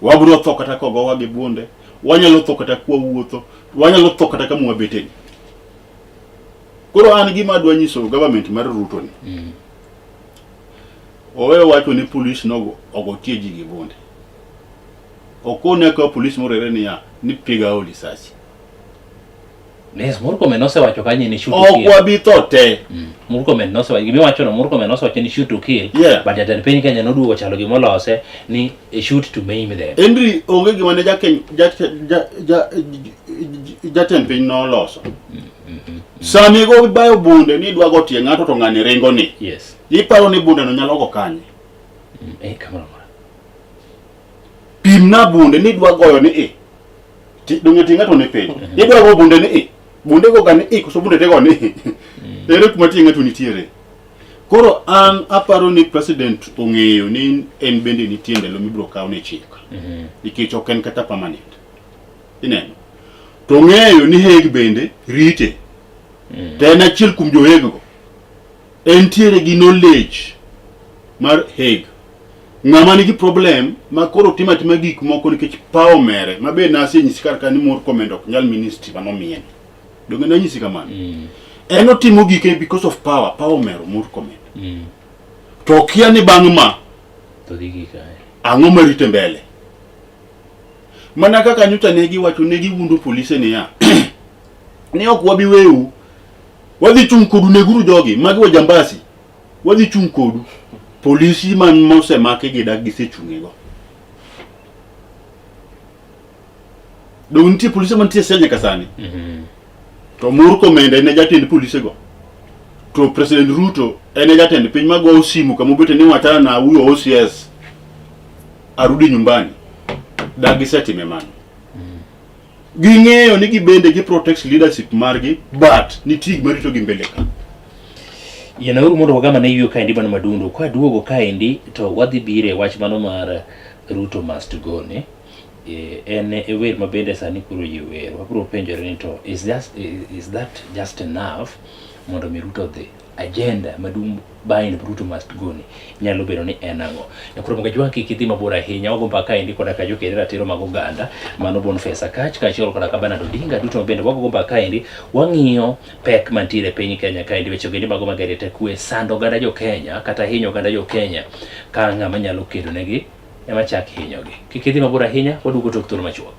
wabro tho kata ka ogowa gi bunde wanyalo tho kata kwa wuotho wanyalo tho kata ka mwabeteni koro an gima adwa nyiso government mar Ruto ni oweyo wacho ni police no ogotie ji gi bunde okone ka police morere ni piga oli sasi
Murkomen nosewacho kanye ni shoot to kill.
Ok wabitho te.
Murkomen nosewacho gimi wacho no Murkomen nosewacho ni shoot to kill. But jatend piny Kenya noduogo chalo gimolose ni shoot to maim them.
Henry onge gima ne jatend piny noloso. Sami go bayo bunde ni dwa go tie ng'ato to ng'ani ringo ni.
Yes.
Iparo ni bunde no nyalo go kanye.
Kamera.
Pimna bunde ni dwa goyo ni donge tinga to ne piny. Idwa go bunde ni bunde go gani koso bunde te go ni ere kuma tinga to nitiere koro an aparo ni president ong'eyo ni en bende nitie ndalo mibro kaw ne chik nikech ok en kata permanent ineno to ng'eyo ni Hague bende rite te en achiel kuom jo Hague go entiere gi knowledge mar Hague ng'ama nigi problem ma koro tima gik moko nikech pawo mere mabe nasi nyisi kar ni Murkomen ok nyal ministry manomien donge na nyisi kamano en otimo gike because of power mero Murkomen to kia ni bang' ma
to digi kae
ang'o marite mbele mana kaka nyuta negi wacho negi wundo polise ni ya ni ok wabi weu wadhi chung kodu neguru jogi magi wa jambasi wadhi chung kodu polisi man mose make gi dak gisechunge go do ntie polisi man tie senya kasani to Murkomen ne jatend polisi go to president Ruto ene jatend piny mago simu kama obete ni watana na huyo OCS arudi nyumbani dagi setime mano ging'eyo ni gibende gi protect leadership margi but nitig marito gi mbele ka
Yenauru mondo wagama ne yuo kaendi bana madundo kwa duogo kaendi to wadhi bire wach mano mar Ruto must go ne en wer mabende sani kuro yiwer wabro penjore ni to is that just enough mondo mi Ruto the agenda madum bind Ruto must go ni nyalo bedo ni en ang'o kuro mga jwanki kidhi mabor ahinya wago mpaka endi koda ka jokere ratiro mag oganda mano Boniface Akach kaachiel koda ka Bernard Odinga duto mabende wago mpaka endi wang'iyo pek mantiere piny Kenya kaendi weche gendi mago magerete kwe sando oganda jo Kenya kata hinyo oganda jo Kenya ka ng'ama nyalo kedo negi ema chak hinyogi kik idhi mabor ahinya waduogo tok thuolo machuok.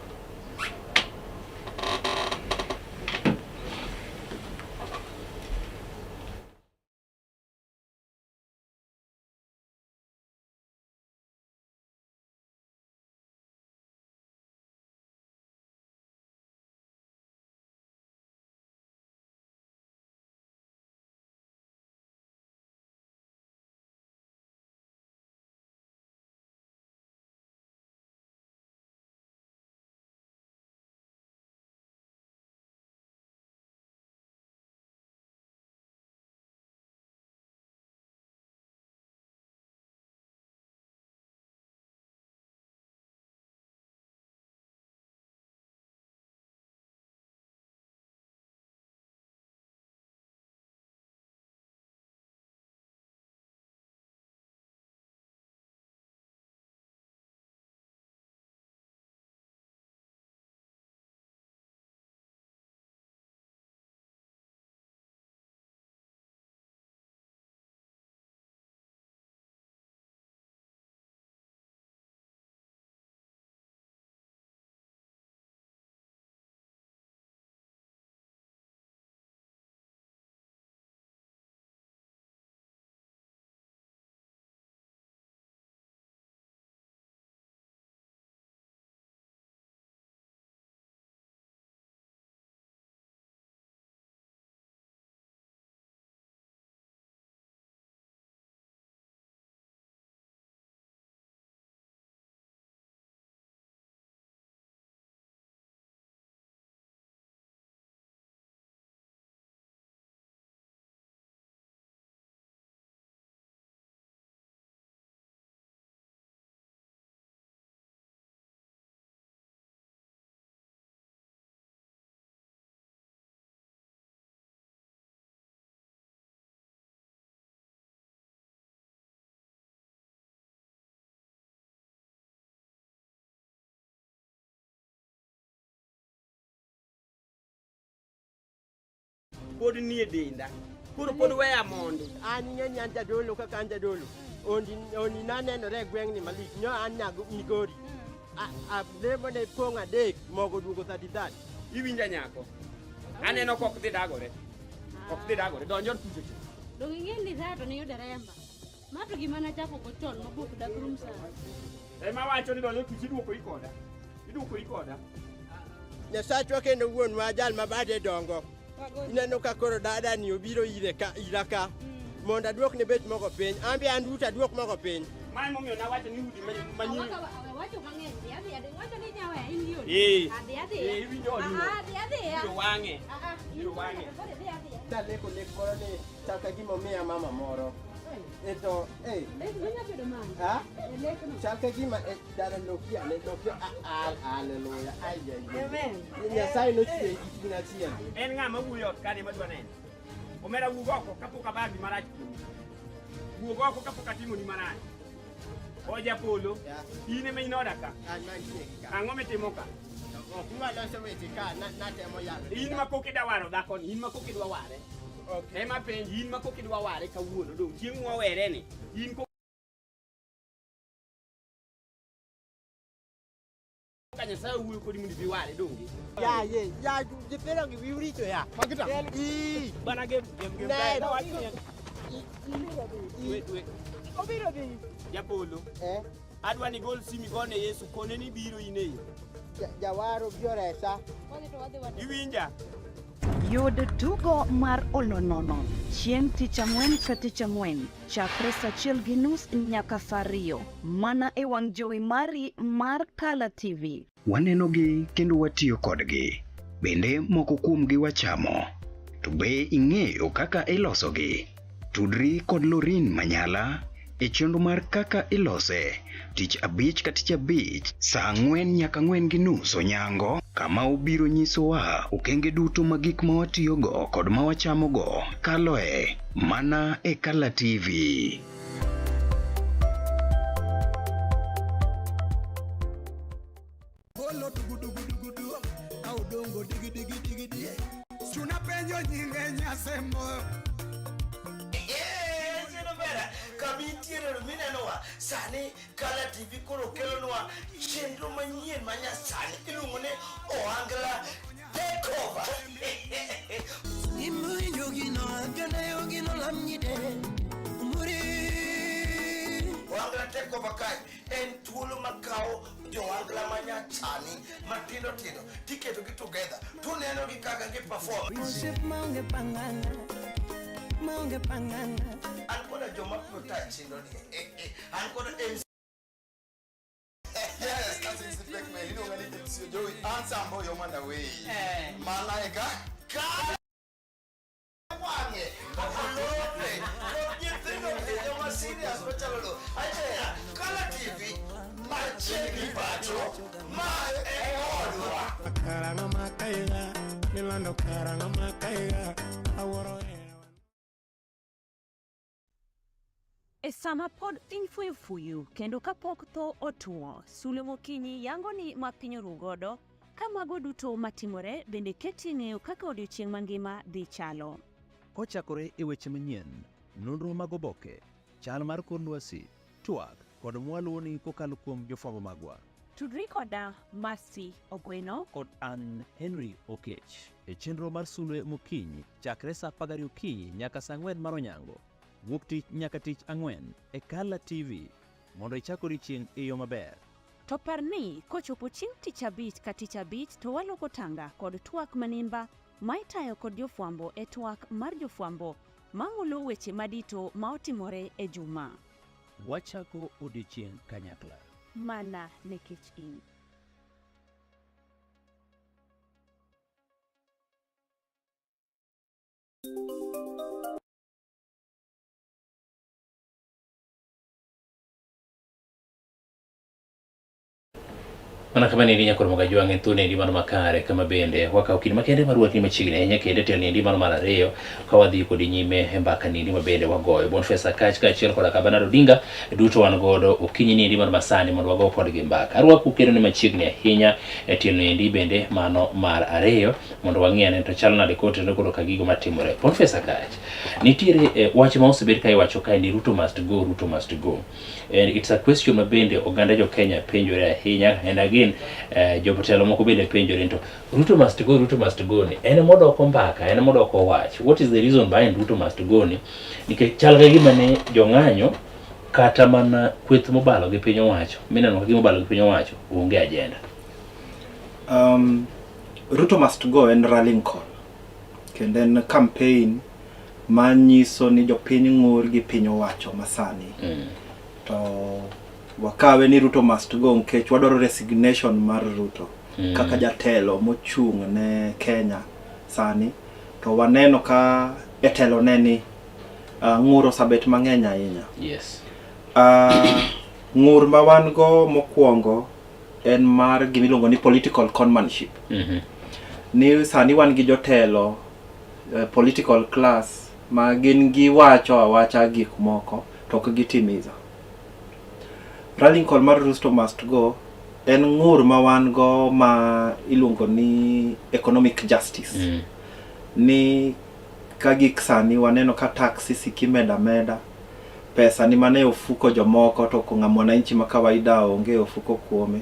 pod nie denda. Koro pod weya mondo.
An ing'eni an jadolo kaka an jadolo. Oni nanenore e gweng'ni malich. Nyo an nyago Migori. Lemo ne pong' adek, mogo duogo 33.
Iwinja nyako. Aneno kok dhi dagore. Ok dhi dagore. Donjo tuje.
Dong ing'e ni Dhato ne yudo remba. Mato gima nachako ko chon mabuk dakrum sa.
Ema wacho ni donjo tuje iduoko ikoda. Iduoko ikoda.
Nyasachwa kendo wuonwa jal mabade dongo. Ineno ka koro dada ni obiro ira ka. Mondo aduok ne bet mogo piny. Ambi an duto aduok mogo piny.
Mae momiyo nawacho ni udi manyien.
Wacho mang'eny. Wacho ni nyawe in
Eh.
Adhi.
Iwinjo odino.
Adhi.
Biro wang'e. Biro wang'e.
Taleko lek moro ni chaka gima miya mama moro. Eto, chaka gima dara Nokia, haleluya,
Amen.
Nyasaye nochwe gi ting'o achiel.
En ng'ama wuoyo ot kane madwa neno. Omera wuog oko kapok abagi marach kuomi. Wuog oko kapok atimo ni marach. Oja polo. In ema inoda ka. Ang'o mitimo ka?
Loso weche ka natemo yalo.
In ma pok idwa waro dhakoni, in ma pok idwa ware. Okay. Ema penji, in ma pok idwa ware kawuono dong chieng' mwawere ni. In ko ka Nyasaye wuoyo kodi mondo ibi ware donge.
Ya jipero gi wiurito ya.
Magita. Bana gem.
Obiro dhi.
Japolo. Adwa ni gol simi gone Yesu kone ni biro ineyo.
Jawaro bioresa.
Iwinja?
Yud tugo mar Olonono chieng' tich ang'wen ka tich ang'wen chakre saa 1:30 nyaka saa 2 mana e wang' jowi mari mar Kala TV.
Wanenogi kendo watiyo kodgi. Bende moko kuomgi wachamo. To be ing'eyo kaka ilosogi? Tudri kod Lorin Manyala e chenro mar kaka ilose tich abich ka tich abich saa 4 nyaka 4:30 onyango, kama obiro nyisowa okenge duto mag gik ma watiyogo kod ma wachamogo kaloe mana e Kala TV.
Bolo dugudugudugudu au dongo digi chuna penjo nyinge nyasemo.
Kabitiero minenowa sani Kala TV koro kelonwa chenro manyien manyasani iluongo ni Ohangla Takeover. Ohangla Takeover kai en thuolo makao johangla manyachani matindo tindo tiketogi together tuneno gi kaka gi perform. Maunge panganga. Ancora joma prota chenro ni. Ancora MC.
Yes, that's it. Back man. You know when it is Joey answer boy you on the way. Malaika.
Wange. Apolone. You think of it you are serious but chalo. Acha Kala TV. Macheni bacho. Ma eodwa.
Karanga makaiga. Milando karanga makaiga. Aworo
E sama pod infuyu kendo kapok tho otuo, Sule Mokinyi yango ni ma piny oru godo, ka mago duto matimore bende keti ng'eyo kaka odiochieng' mangima dhi chalo.
Kochakore e weche manyien, nonro mag oboke, chal mar kor lwasi, twak kod mwaluoni kokalo kuom jofwambo magwa.
Tudri koda Mercy Ogweno
kod an Henry Okech e chenro mar Sule Mokinyi chakre saa 10 okinyi nyaka saa 4 mar onyango. Wuok tich nyaka tich ang'wen e Kala TV mondo ichak odiochieng' e yo maber.
To par ni kochopo chieng' tich abich ka tich abich to waloko tanga kod twak manimba ma itayo kod jofwambo e twak mar jofwambo mang'ulo weche madito ma otimore e juma.
Wachako odiochieng' kanyakla.
Mana nekech in.
Mana kama ni nyakoro mga juange tu ni mano makare kama bende waka ukini makende maruwa kini machigine nya kende tel ni mano marareo kawadhi ko di nyime mbaka ni mabende wagoyo Boniface Akachi chiel koda kabana rodinga duto wan godo ukinyi ni mano masani mano wago kod gi mbaka arwa ku kero ni machigine ahinya tel ni bende mano mar areo mondo wang'iyane to chalna de kote no kodo kagigo matimore Boniface Akachi nitiere wach ma osebed kai wacho kai ni Ruto must go and it's a question mabende oganda jo Kenya penjore ahinya and again jopotelo moko bende penjore to Ruto must go ni en modo ko mbaka en modo ko wach what is the reason behind Ruto must go ni nikech chalga gima ne jong'anyo kata mana kweth mobalo gi piny owacho mineno gi mobalo gi piny owacho onge agenda.
Ruto must go and rallying call kendo en campaign manyiso ni jopiny ng'ur gi piny owacho masani to wakawe ni Ruto must go nkech wadoro resignation mar Ruto kaka jatelo mochung' ne Kenya sani to waneno ka etelo neni ng'uro sabet mang'eny ahinya.
Yes.
Ng'ur ma wan go mokwongo en mar gimiluongo ni political conmanship. Ni sani wan gi jotelo political class ma gin giwacho awacha gik moko to ok gitimiza. Rallying call mar Ruto must go en ng'ur ma wan go ma iluongo ni economic justice. Ni kagik sani waneno ka taxi sikimeda meda pesa ni mane ofuko jomoko to ko mwananchi ma kawaida onge ofuko kuome.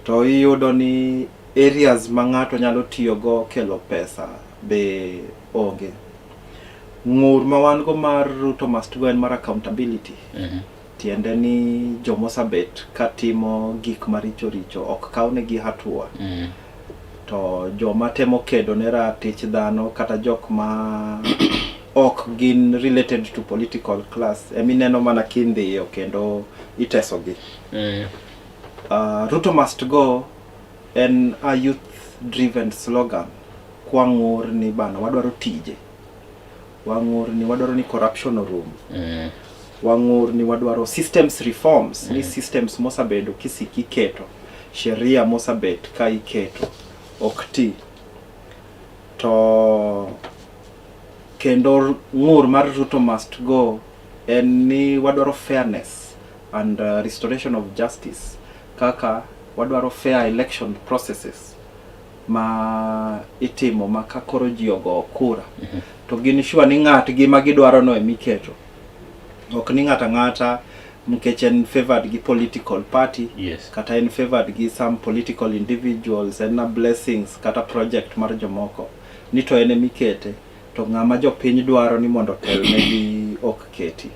To iyudo ni areas ma ng'ato nyalo tiyo go kelo pesa be onge. Ng'ur ma wan go mar Ruto must go en mar accountability. Tiende ni jomosabet katimo gik maricho richo ok kaune gi hatua. To joma temo kedo ne ratich dhano kata jok ma ok gin related to political class emineno mana kindhiyo kendo iteso gi. Ruto must go en a youth driven slogan kwa ng'ur ni bana wadwaro tije, wang'ur ni wadwaro ni corruption orum, wang'ur ni wadwaro systems reforms. Ni systems mosabedo kisiki keto sheria mosabet ka iketo okti to kendo ng'ur mar Ruto must go en ni wadwaro fairness and restoration of justice kaka wadwaro fair election processes ma itimo maka koro ji ogo kura to gin sure ni ng'at gi ma gidwaro no emiketo ok ni ng'ata mkech en favored gi political party.
Yes.
Kata en favored gi some political individuals en na blessings kata project mar jomoko ni to en emikete to ng'ama jopiny dwaro ni mondo tel negi ok keti.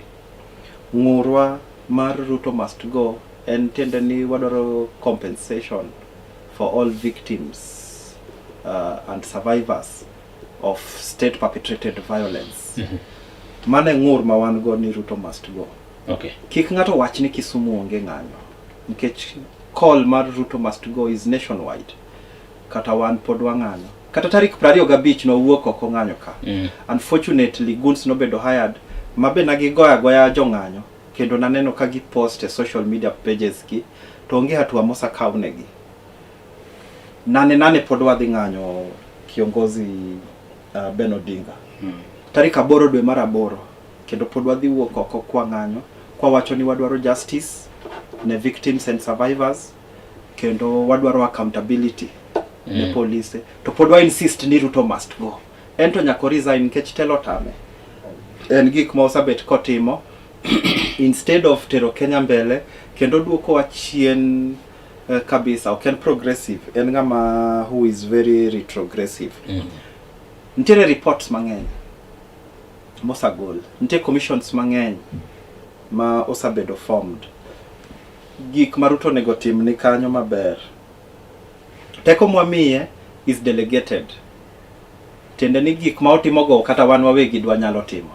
Ng'urwa mar Ruto must go en tiende ni wadwaro compensation for all victims and survivors of state perpetrated violence. Mane ng'ur ma wan go ni Ruto must go.
Okay.
Kik ng'ato wach ni Kisumu onge ng'anyo nikech call mar Ruto must go is nationwide. Kata wan pod wang'anyo kata tarik 25 no wuok oko ng'anyo ka. Unfortunately goons no bedo hired mabe na goya jong'anyo kendo naneno ka gipost e social media pages ki to onge hatua mosa kaunegi. Nane pod wadhi ng'anyo kiongozi Ben Odinga. Tarik 8 dwe mar 8 kendo pod wadhi wuok oko kwa ng'anyo kwa wacho ni wadwaro justice ne victims and survivors kendo wadwaro accountability ne police to pod wa insist ni Ruto must go. Ento nyako resign kech telo tame en gik ma osabet kotimo instead of tero Kenya mbele kendo duoko wachien kabisa ok en progressive en ng'ama who is very retrogressive. Ntiere reports mang'eny mosagol, ntiere commissions mang'eny ma osabedo formed. Gik ma Ruto nego tim ni kanyo maber teko mwamiye is delegated. Tiende ni gik ma otimogo kata wan wawegi dwa nyalo timo,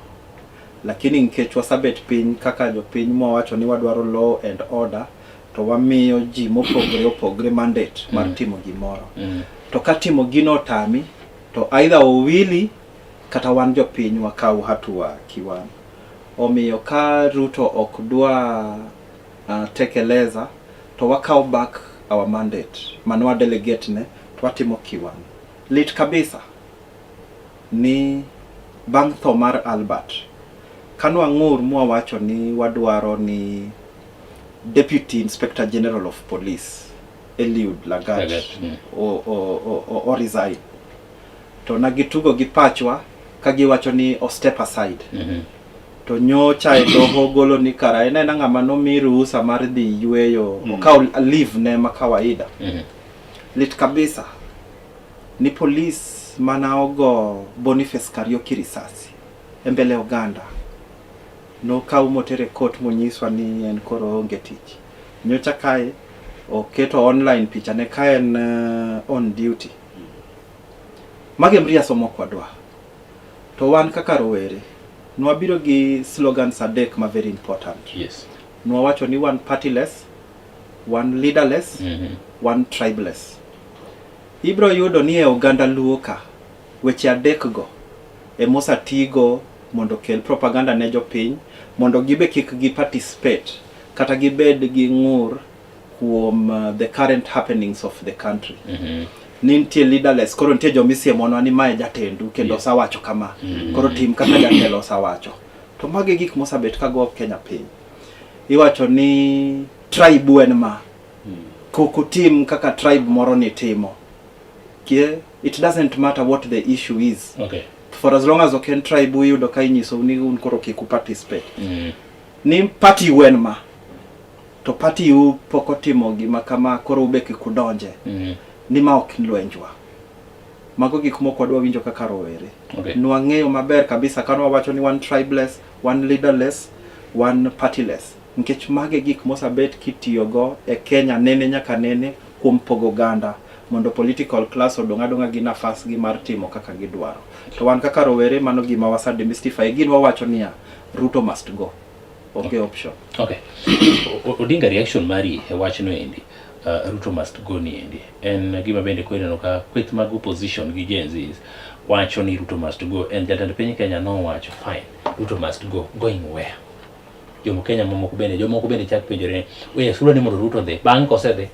lakini nkech wasabet piny kaka jopiny mwawacho ni wadwaro law and order to wamiyo ji mopogre mandate mar timo gimoro. To ka timo gino tami to either owili kata wan jopiny wakaw hatua kiwan. Omiyo ka Ruto ok dwa tekeleza to wakaw back our mandate manwa delegate ne twatimo kiwan lit kabisa ni bang' tho mar Albert kanwa ng'ur mwawacho ni wadwaro ni Deputy Inspector General of Police Eliud Lagat o resign to nagitugo gi pachwa kagiwacho ni o step aside to nyocha e doho golo ni kara ena ng'ama nomi ruhusa mar dhi yweyo okaw leave ne ma kawaida lit kabisa ni police mana ogo Boniface Kariuki risasi mbele oganda no kaw motere court monyiswa ni en koro onge tich nyocha kae oketo online picha ne kae en on duty magemria somo kwadwa to wan kaka rowere nwabiro gi slogans adek ma very important.
Yes.
Nwawacho ni one partyless, one leaderless, one tribeless. Ibro yudo ni e oganda Luo ka weche adek go e mosa tigo mondo kel propaganda ne jopiny mondo gibe kik gi participate kata gibed gi ngur kuom the current happenings of the country. Nintie leaderless koro nitie jomisie mono ni mae jatendu kendo sawacho kama koro tim kaka jatelo sawacho to mage gik mosabet kago Kenya piny iwacho ni tribe en ma koko tim kaka tribe moro ni timo kie it doesn't matter what the issue is for as long as oken tribe uyudo ka inyiso ni un koro kiku participate ni party wen ma to party u poko timo gima kama koro ube kikudonje ni ma ok lwenjwa mago gik moko wadwa winjo kaka rowere nwang'eyo maber kabisa kanwa wacho ni one tribeless, one leaderless, one partyless nikech mage gik mosabet kitiyogo e Kenya nene nyaka nene kuom pogo ganda mondo political class odonga gi nafas gi mar timo kaka gidwaro to wan kaka rowere mano gima wasa demystify ginwa wacho niya Ruto must go option.
Odinga reaction mari e wachno endi Ruto must go ni endi en gima bende kweno ka kweth mag opposition gi Gen Zs wacho ni Ruto must go and jatend piny Kenya no wacho fine Ruto must go going where jomo Kenya momoko bende chak penjore we sura ni mondo Ruto dhi bang' kosedhi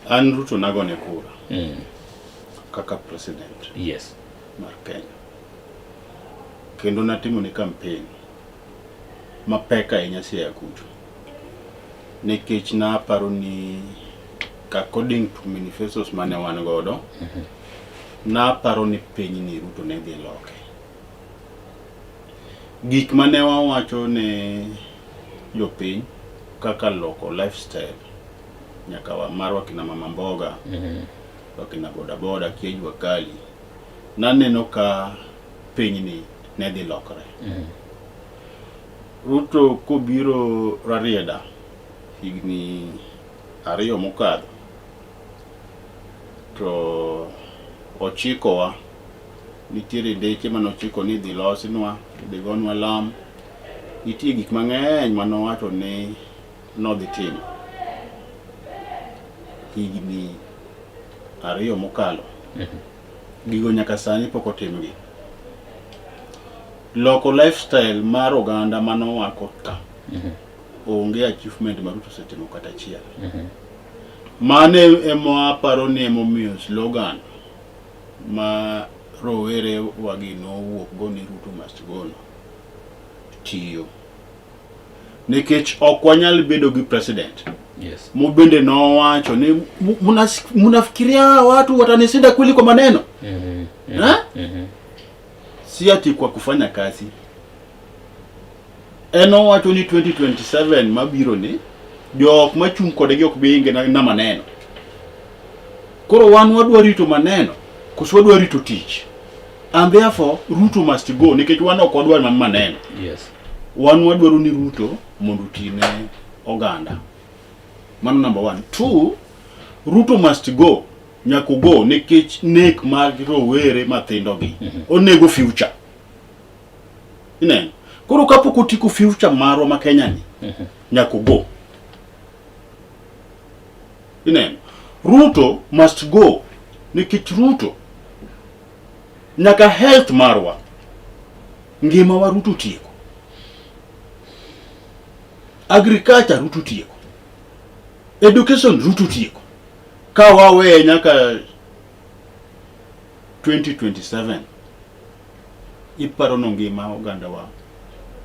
an Ruto nagone kura kaka president mar Kenya kendo natimo ni campaign mapeka ahinya Siaya kucho nikech naparo ni according to manifestos mane wan godo naparo ni piny ni Ruto ne dhi loke gik mane wawacho ne jopiny kaka loko lifestyle nyaka wa marwa kina mama mboga wakina boda boda kiejwa kali naneno ka piny ni ne dhi lokore Ruto kobiro rarieda higni ariyo mokadho to ochikowa nitiere deche manochiko ni dhi losinwa dhi gonwa lam nitie gik mang'eny manowacho ni nodhi timo higni ariyo mokalo gigo nyaka sani pok otimgi loko lifestyle mar oganda manowako ka onge achievement ma Ruto setimo kata achiel mane emo paro ni emo miyo slogan ma rowere wagi nowuok go ni Ruto must go no tiyo nikech ok wanyal bedo gi president mubende nowacho ni munafikiria watu watanishinda kweli kwa maneno si ati kwa kufanya kazi eno wacho ni 2027 mabiro ni jok machung' kodegi ok binge na maneno koro wan wadwa rito maneno koso wadwa rito tich and therefore Ruto must go nikech wan ok wadwa maneno wan wadwaro ni Ruto mondo tine oganda mano number 1 2 Ruto must go nyako go nikech nek mag rowere mathindo gi onego future inen koro kapok otiko future marwa ma Kenya ni nyako go inen Ruto must go nikech Ruto nyaka health marwa ngima wa Ruto tieko agriculture Ruto tieko education Ruto tieko ka wawe nyaka 2027 iparo no ngima oganda wa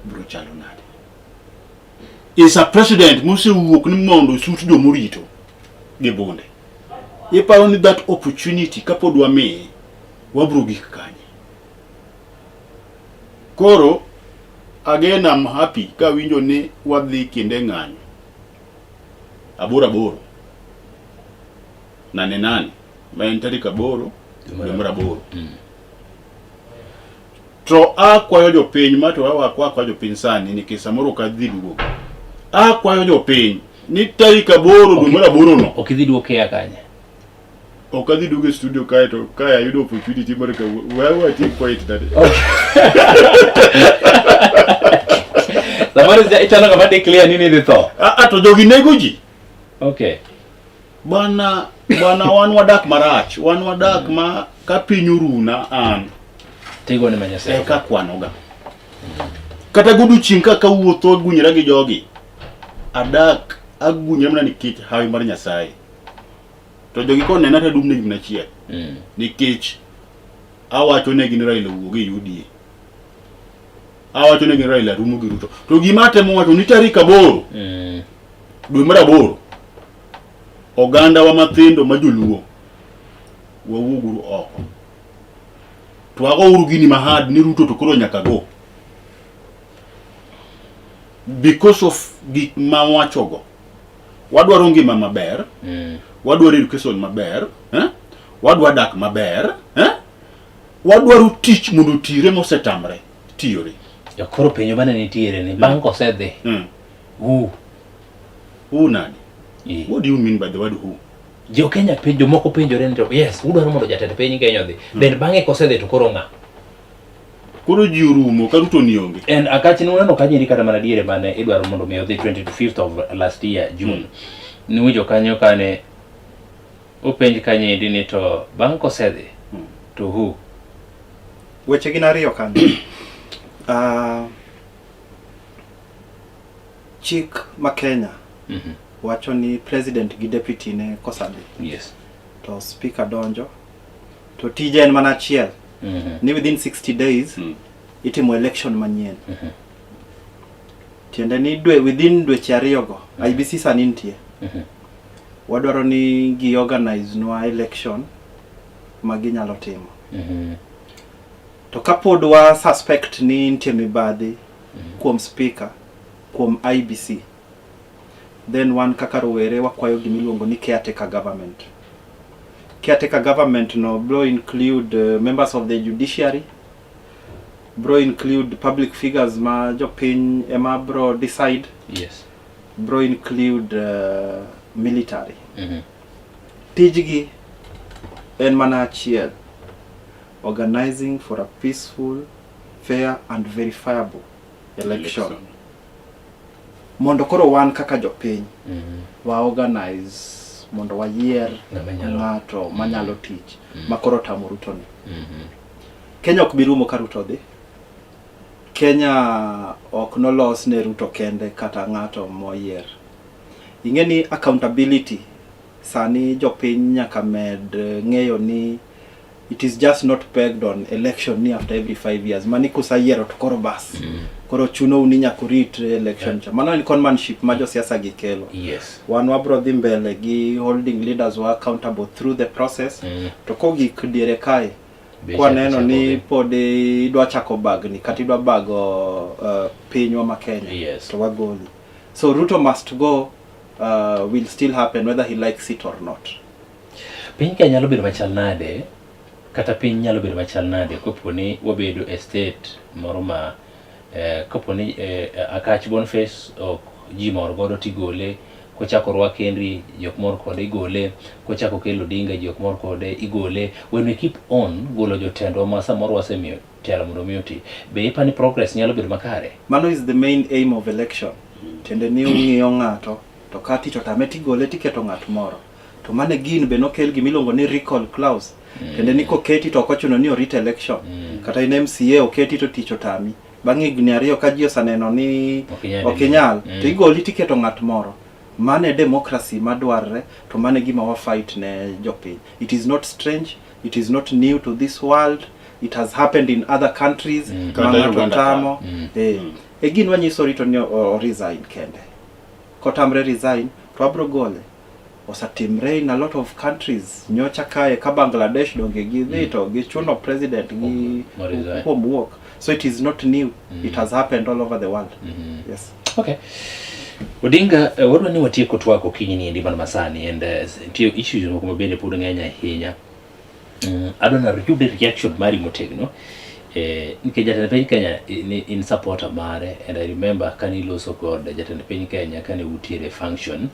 bro chalo nade. Is a president muse wuok ni mondo sut do morito gi bonde. Iparo ni that opportunity kapod wa me wabro gik kanye. Koro again I'm happy ka winjo ni wadhi kinde ng'anyo aboro nane ma en tarik 8 dwe mar 8. To akwayo jopiny ma to akwayo jopiny sani nikech samoro ka dhi duogo. Akwayo jopiny ni tarik 8 dwe mar 8 no
ok idhi duogo ya kanye.
Ok adhi duogo studio kae to kae ayudo opportunity mar ka wewe ati quiet that.
Samoro ichano kama declare nini dhi tho.
To jogi nego ji.
Okay.
Bwana wan wadak marach, wan wadak ma ka piny uruna an
tigo ne manyase
ka kwanoga. Kata gudu chinka ka wuotho gunyira gi jogi. Adak agunyira mana nikech hawi mar Nyasaye. To jogi ko nena ta dumne gimna chiel. Nikech awacho ne gin Raila wuoge UDA. Awacho ne gin Raila rumo gi Ruto. To gima temo wacho ni tarik 8. Dwe mar 8. Oganda wa mathindo majoluo wawuguru oko. To ago uru gini mahad ni Ruto to koro nyaka go. Because of gik ma wachogo. Wadwaro ngima maber, wadwaro education maber, wadwaro dak maber, wadwaro tich mondo tire mosetamre tiyore.
Ya koro penyo bana nitiere ni banko osedhi. Who
nani? What do you mean by the word who?
Jo Kenya penjo moko penjore ni yes, udwaro mondo jatend piny Kenya odhi. Then bange kosedhi to koro ng'a.
Koro ji urumo ka Ruto ni onge.
And akachi nuneno kanyiri kata mana diere mane idwaro mondo mi odhi 25th of last year June. Ni wijo kanyo kane openj kanyindi ni to banko osedhi to who?
Weche gin ariyo kanyo. Chik ma Kenya wacho ni president gi deputy ne kosadhi.
Yes.
To speaker donjo. To tije en mana achiel. Ni within 60 days itimo election manyien. Tiende ni within dweche ariyogo IBC sani nitie. Wadwaro ni gi organize nwa election ma ginyalo timo. To kapod wa suspect ni nitie mibadhi kuom speaker kuom IBC, then one kaka rowere wakwayo gimiluongo ni caretaker government. Caretaker government no bro include members of the judiciary, bro include public figures ma jopiny ema bro decide.
Yes.
Bro include military. Tijgi en mana achiel: organizing for a peaceful, fair and verifiable election. Mondo koro wan kaka jopiny wa organize mondo wayier ng'ato manyalo tich makoro tamo Ruto ni. Kenya ok birumo ka Ruto dhi. Kenya ok nolos ne Ruto kende kata ng'ato moyier. Ingeni accountability sani jopiny nyaka med ng'eyo ni it is just not pegged on election ni after every 5 years. Mani kusayiero to koro bas. Koro chuno ni nyaka rit election cha. Mano ni conmanship ma jo siasa gikelo.
Yes.
Wan wabro dhi mbele gi holding leaders were accountable through the process. To kogik diere kae kwa neno ni podi idwa chako bagni kati idwa bago pinywa ma Kenya.
Yes.
To wagoli. So Ruto must go will still happen whether he likes it or not.
Piny Kenya nyalo bedo machal nade kata piny nyalo bedo machal nade koponi wabedo e state moro ma koponi Akach Boniface ok ji moro godo tigole, kochako Rwak Henry jok moro kode igole, kochako Kelo Odinga jok moro kode igole. When we keep on golo jotendwa ma samoro wasemiyo telo mondo mi oti, be ipani progress nyalo bedo makare?
Mano is the main aim of election. Tende ni ung'iyo ng'ato to kati to tame tigole tiketo ng'at moro. To mane gin be nokel gimiluongo ni recall clause. Tende ni koketi to okochuno ni orit election. Kata in MCA oketi to tich otami. Bang' higni ariyo ka ji osaneno ni okinyal, to igoli tiketo ng'at moro. mane democracy madwarre to mane gima wa fight ne jopiny. It is not strange, it is not new to this world, it has happened in other countries. Tamo egin wanyiso rito ni resign kende kotamre resign to abro gole osatimre in a lot of countries nyocha kae ka Bangladesh donge gi to gi chuno president gi homework. So it is not new, it has happened all over the world. Yes.
Okay. Odinga wadwa ni watieko twako kinyini ndi bana masani and tio issues mo kuma bende pod ngenya hinya. Adona review reaction mari motegno nke jatend piny Kenya in support mare, and I remember kani loso kod jatend piny Kenya kani utiere function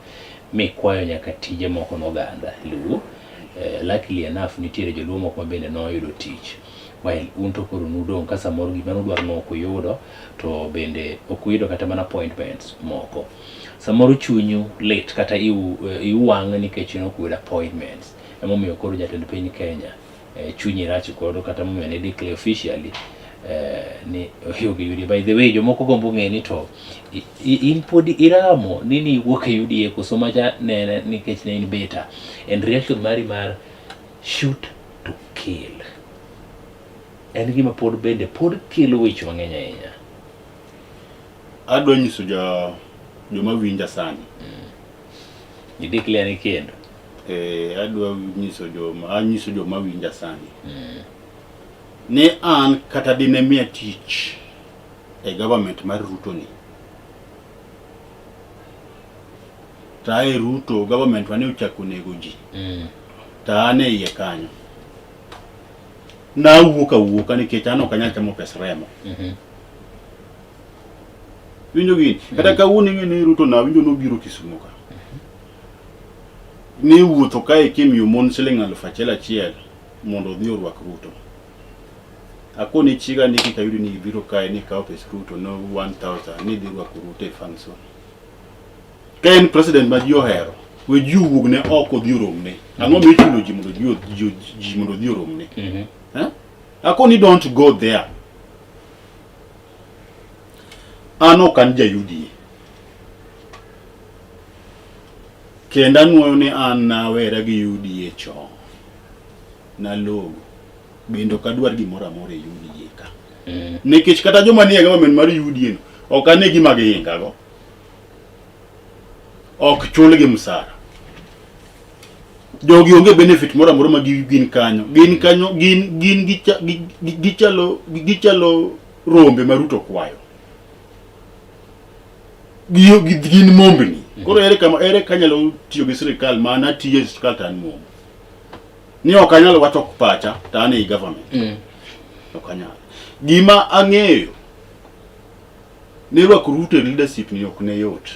me kwayo nyaka tije moko noganda luo. Luckily enough nitiere joluo moko bende no yudo tich, while unto koro nudong kasa moro gima nudwar moko yudo to bende okuyudo kata mana appointments moko. Samoro chunyu late kata iwang nikech nokuyudo appointments. Emomiyo koro jatend piny Kenya chunyi rach kodo kata momiyo ne declare officially ni yudi. By the way, jomoko gombo ng'eni to in pod iramo nini wuok e UDA koso macha nene nikech ne in beta, and reaction mari mar shoot to kill en gima pod bende pod kelo wich mang'eny ahinya.
Adwa nyiso joma winja sani
ni declare ni kendo
adwa nyiso joma winja sani ne an kata dine mia tich e government mar Ruto ni ta e Ruto government wane uchako nego ji ta ane iye kanyo na wuoka nikech an ok anyal chamo pes remo. Winjo gini kata kawuono ng'eni Ruto na winjo nobiro Kisumu ka ni wuotho kae kimiyo mon siling 1,100 mondo odhi orwak Ruto. Akoni chiga ni kikayudi ni biro kae ni kawo pes Ruto no 1,000 ni dhi rwako Ruto e function. Kaen president ma ji ohero we ji wuog ne oko dhi oromne. Ang'o michulo ji mondo ji mondo dhi oromne? Akoni don't go there. Ano kan jayudi kenda nuoyo ni an nawera gi UDA cho na logo bendo kadwar gimoro amora e UDA ka nikech kata joma nie government mar UDA no ok ane gima gihinga go, ok chul gi msara, jogi onge benefit moro amora ma gin kanyo gichalo rombe ma Ruto kwayo gin mombni. Koro ere kanyalo tiyo gi sirikal mana tiyo gi sirikal tan mom ni ok anyalo wacho pacha tan e government ok anyalo. Gima ang'eyo ne rwako Ruto leadership ni ok ne yot,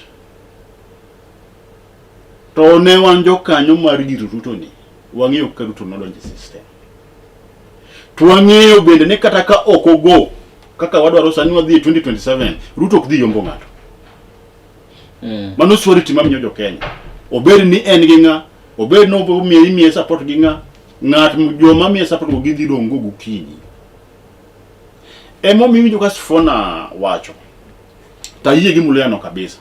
to ne wan jokanyo mar gir Ruto ni wang'eyo ka Ruto nolonje system, to wang'eyo bende ne kata ka okogo kaka wadwaro sani wadhi 2027 Ruto ok dhi yombo ng'ato. Mano surety mamiyo jo Kenya obed ni en gi ng'a, obed no miye support gi ng'a, ng'at joma miye support go gidhi dongo gokinyi. Emo miyo ka Sifuna wacho ta yie gi Mulyano kabisa.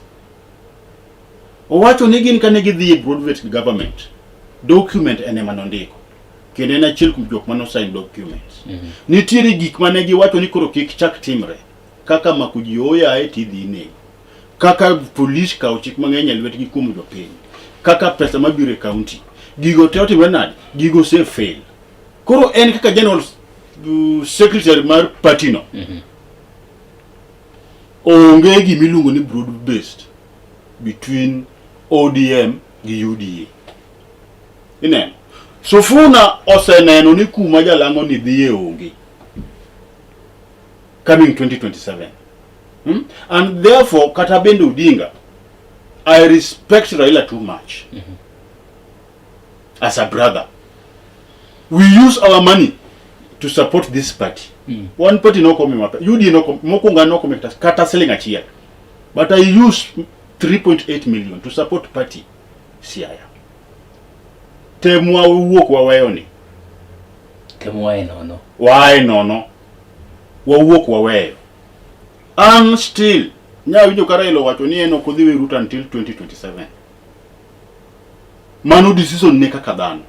Owacho ni gin kane gidhi e Broadway government document ene manondiko kendo en achiel kuom jok mano sign documents. Nitiere gik mane giwacho ni koro kik chak timre kaka mako ji oyae tidhi nego, kaka police kawo chik mang'eny e lwetgi kuom jopiny, kaka pesa mabiro e county, gigo te otimre nade, gigo se fail. Koro en kaka general secretary mar party no onge gimiluongo ni broad based between ODM gi UDA. Ineno Sifuna oseneno ni kuma jalango ni dhiye onge coming 2027. And therefore kata bende Odinga, I respect Raila too much as a brother. We use our money to support this party. One party no come up, UDA no come, Mokunga no come kata selling achiel, but I use 3.8 million to support party Siaya. Temwa wuok waweyoni.
Temwa enono.
Why nono? Wuok waweyo. And still, nya winjo ka Raila wacho ni en ok odhi Ruto until 2027. mano decision ne kaka dhano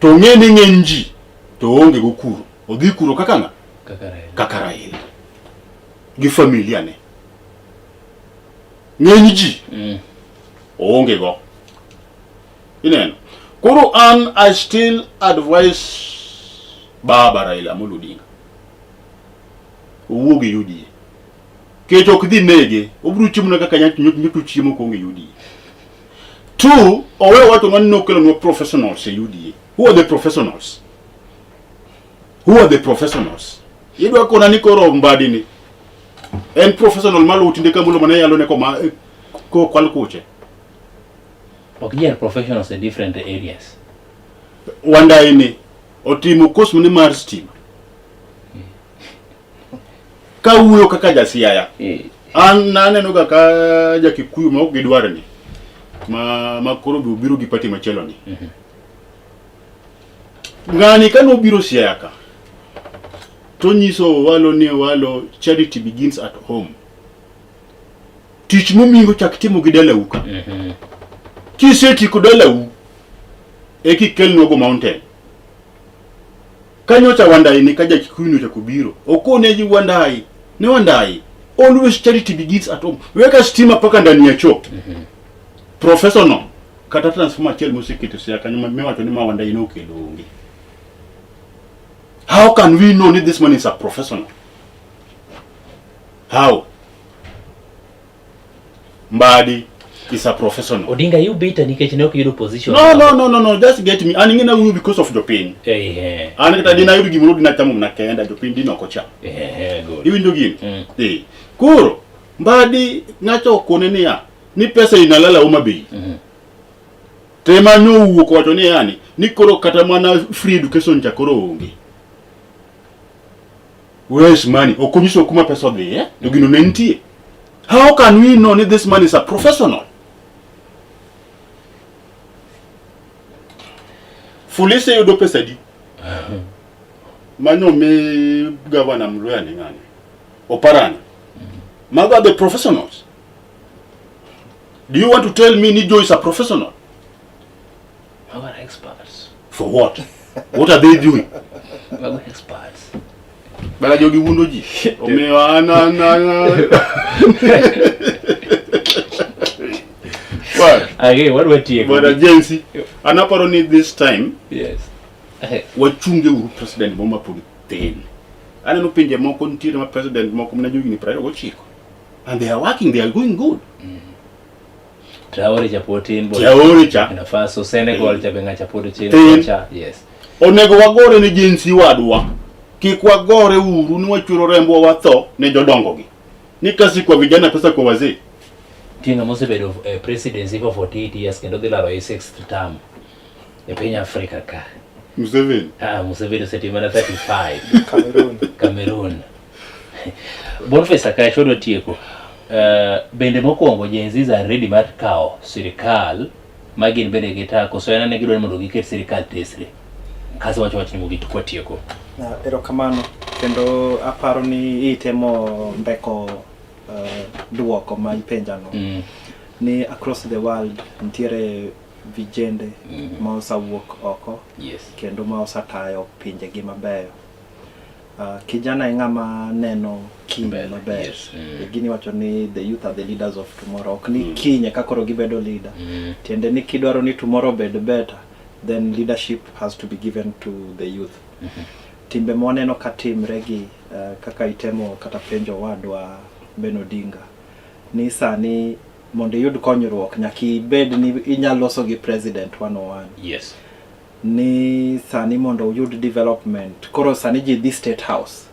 to ng'eni ng'eny ji to onge go kuro odhi kuro kaka ng'a kaka Raila gi familia ne ng'eny ji onge go ineno koro I still advise Baba Raila Amolo Odinga owuog e UDA kech ok dhi nege obiro chiemo na kaka nyoto chiemo konge UDA. Two, owe wacho ng'ani nokelo no professionals e UDA. Who are the professionals? Idwa kona ni koro Mbadi ni en professional malo utinde kamulo mane yalo ne ko kwal kuche.
Okay, professionals in different areas.
Wanda ini otimo course mne mar stima. Ka wuyo kaka jasiaya. An naneno kaka jakikuyu ma ok gidwar ni. Ma koro biro gi pati machelo ni. Ngani kano biro siaka. To nyiso walo charity begins at home. Tich momingo chak timo gi dala uka. Kiseti ko dala u eki go mountain. Kanyo cha Wandai ni kaja kikuyu cha kubiro. Okone ji Wandai. Ni Wandai. Always charity begins at home. Weka stima paka ndani ya choo. Professional kata transformer chel musikiti sia kanyuma mewacho ni Wandai no kelongi. How can we know that this man is a professional? How? Mbadi is a professional.
Odinga, you beat and you can you position.
No. Just get me. And ngina you because of Jopin. And kita dina yuri gimurudu na tamu mnakaenda Jopin dino kocha.
Good.
Even jogin. Kuro. Mbadi ngacho konenia. Ni pesa inalala umabei. Tema nyo kwa tone yani. Ni koro katamana free education cha koro ongi. Where is money? Okunyiso kuma pesa de Dogino nenti. How can we know that this man is a professional? Fulise yodo pesa di. Manyo me gavana mloya ni ngani. Oparana. Maga the professionals. Do you want to tell me Nijo is a professional?
Our experts.
For what? What are they doing?
Our experts.
Bala jogi wundoji. Omewana What?
Again, what were you?
But agency. Anaparo need this time.
Yes.
Wachunge uru president bomba politeni. Ana no pinje moko ntire ma president moko mna jogi ni prayo gochiko. And they are working, they are going good.
Traore chapotin bo.
Traore cha.
Na Faso Senegal cha benga chapoto chini cha. Yes.
Onego wagore ni jinsi wadwa. Kikwa gore uru ni wachuro rembo watho ne jodongo gi. Nikasi kwa vijana pesa kwa wazee.
Tinga Museveni presidency for 48 years kendo dila ro 6th term. E penya Africa ka.
Museveni.
Museveni setimana 35. Cameroon. Boniface Akash shodo tieko. Bende mokwongo jenzi are ready mar kao sirikal magin bende gitako so ena ne gidwa mondo giket sirikal tesre. Kaso wacho ni mugit kwa tieko.
Na erokamano kendo aparo ni itemo mbeko duoko ma ipenjano. Ni across the world ntiere vijende ma osawuok oko.
Yes.
Kendo ma osatayo pinje gi mabeyo. Kijana ngama neno kinye maber.
Yes.
Gini wacho ni the youth are the leaders of tomorrow. Ok ni kinye kakoro gibedo leader. Tiende ni kidwaro ni tomorrow bed better, then leadership has to be given to the youth. Timbe moneno katimre gi kaka itemo kata penjo wadwa Ben Odinga. Ni sani mondo yud konyruok nyaki bed ni inyaloso gi president 101.
Yes.
Ni sani mondo yud development. Koro sani ji this state house.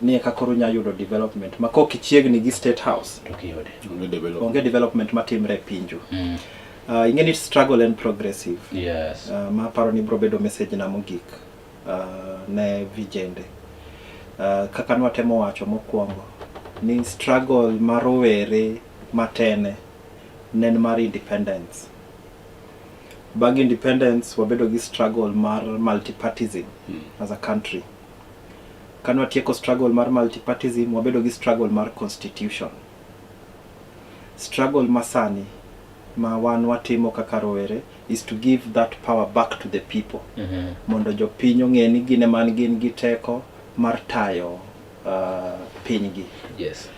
Ni kakoro nya yudo development. Mako kichiegni gi state house.
Okay,
onge development matimre pinju. Ingeni struggle and progressive.
Yes.
Ma paro ni brobedo message na mogik ne vijende. Kaka nwatemo wacho mokwongo ni struggle marowere matene nen mar independence. Bag independence wabedo gi struggle mar multipartyism as a country. Kanwa tieko struggle mar multipartyism wabedo gi struggle mar constitution. Struggle masani ma wan watimo kaka rowere is to give that power back to the people. Mondo jopiny ong'e ni gin ema gin gi teko mar tayo pinygi.
Yes.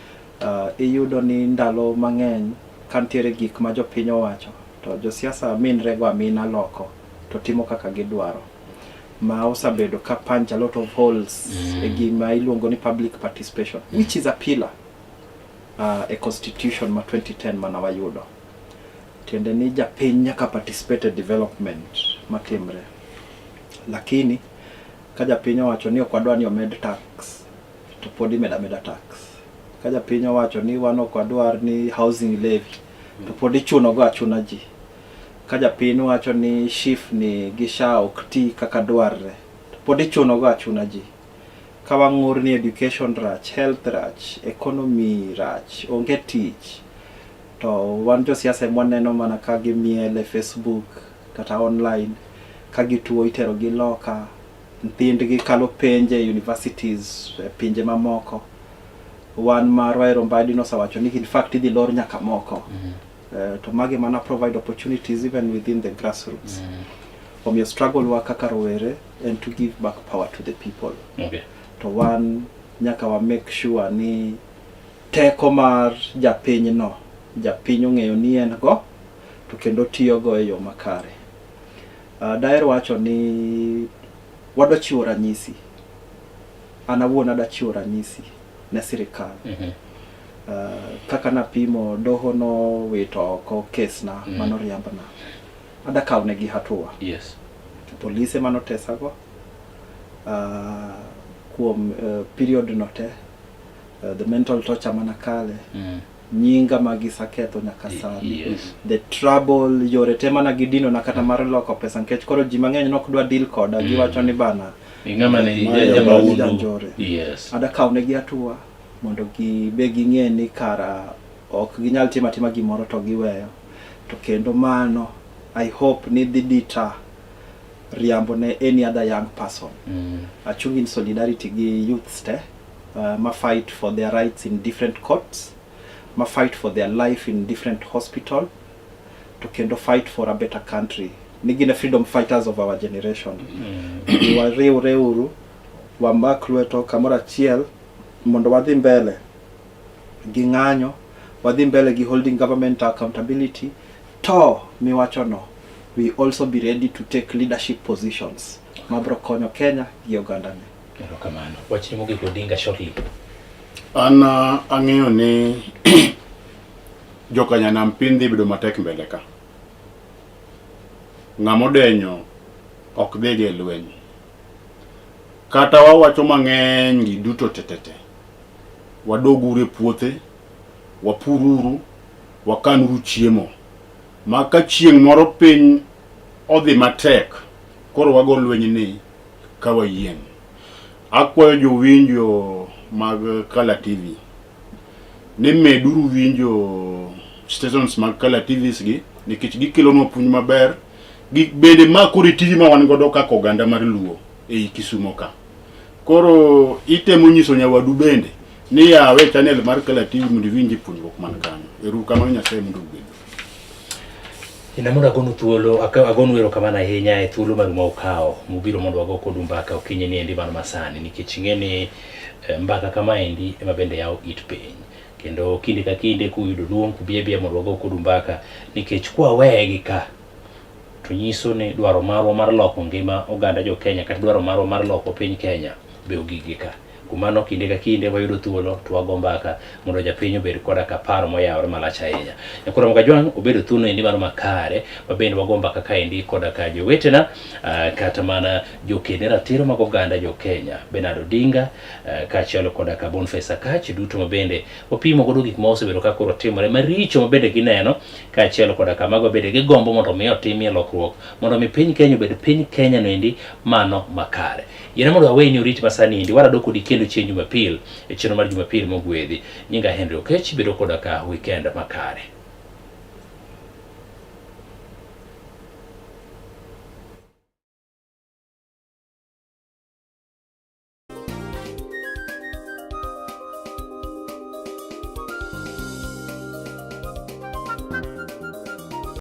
Iyudo ni ndalo mang'eny kantiere gik ma jopiny owacho to josiasa minrego amina loko to timo kaka gidwaro. Ma osabedo ka punch a lot of holes e gima iluongo ni public participation, which is a pillar a constitution ma 2010 mana wayudo. Tiende ni japiny nyaka participate in development matimre. Lakini ka japiny owacho ni ok wadwa ni omed tax to pod imeda tax. Ka japiny owacho ni wan ok wadwar ni housing levy to pod ichuno go achuna ji. Ka japiny wacho ni shift ni gisha ok ti kaka dwarre to pod ichuno go achuna ji. Ka wang'ur ni education rach, health rach, economy rach, onge tich, to wan josiasa mwaneno mana ka gimiele Facebook kata online, ka gituo itero gi loka, nyithindgi kalo penje universities pinje mamoko. Wan marwa Rombadi nosawacho ni in fact idhi lor nyaka moko. To magi mana provide opportunities even within the grassroots. Omiyo struggle wa kaka rowere and to give back power to the people.
Okay.
To wan nyaka wa make sure ni teko mar japiny no, japiny ong'eyo ni en go to kendo tiyo go e yo makare. Daher wacho ni wadwa chiwo ranyisi. An awuon adwa chiwo ranyisi ne sirikal. Kaka napimo doho no wito oko case na manoriambana. Ada kaune gi hatua.
Yes.
Polise manotesa go. Kuom period note. The mental torture manakale. Nyinga magisaketho nyaka sani.
Yes.
The trouble yorete mana gidino na kata mar loko pesa nkech koro ji mang'eny nok dwa deal koda giwacho ni bana.
Ingama ni
jabaundu.
Yes.
Ada kaune gi hatua mondo gibe ging'e ni kara ok ginyal tima gimoro to giweyo. To kendo mano I hope ni didita riambo ne any other young person. Achung in solidarity gi youths te ma fight for their rights in different courts, ma fight for their life in different hospital, to kendo fight for a better country. Nigine freedom fighters of our generation. Wariureuru wambak lweto kamora chiel mondo wadhi mbele gi ng'anyo, wadhi mbele gi holding government accountability. To miwacho no, we also be ready to take leadership positions mabro konyo Kenya gi Uganda ne.
Kamano. Wachni mogik Odinga shortly.
An ang'eyo ni jokanya nam piny dhi bedo matek mbele ka. Ng'amodenyo ok dhi gi lweny. Kata wawacho mang'eny gi duto tetete. Wadogure puothe, wapururu, wakanuru chiemo. Maka chieng' moro piny odhi matek, koro wago lweny ni kawayien. Akwayo jowinjo mag Kala TV ni meduru winjo stations mag Kala TVs gi nikech gikelonwa puonj maber. Bende ma kore TV ma wan godo kaka oganda mar Luo ei Kisumo ka. Koro itemo nyiso nyawadu bende ni yawe channel mar Kala TV mondo winji puonjruok man kanyo. Erokamano Nyasaye mondo obed.
Inamuda agonu thuolo, agonu erokamano ahinya e thuolo marumo ukawo mubiro mondo wago kodu mbaka okinyi ni endi man masani nikech ing'eni mbaka kama endi ema bende yawo it piny. Kendo kinde ka kinde kuyudo luong kubiebia mondo wago kodu mbaka nikech kwawegi ka to nyiso ni dwaro marwa mar loko ngima oganda jo Kenya kata dwaro marwa mar loko piny Kenya be ogigi ka. Kumano kinde ka kinde wayudo thuolo to wago mbaka mondo japiny obed koda ka paro moyawore malach ahinya. Nyakoro Mukajwang' obedo thuolo endi mar makare mabende wago mbaka ka endi koda ka jowetena kata mana jokene ratiro mag oganda jo Kenya, Bernard Odinga kaachiel koda ka Boniface Akachi duto mabende wapimo godo gik ma osebedo ka koro timore maricho mabende gineno kaachiel koda ka mago bende gigombo mondo mi otimie lokruok mondo mi piny Kenya obed piny Kenya no endi mano makare. Yena mondo aweni orit masani endi warado kodi kendo chieng' Jumapil e chenro mar Jumapil mogwedhi. Nyinga Henry Okech bedo koda ka weekend makare.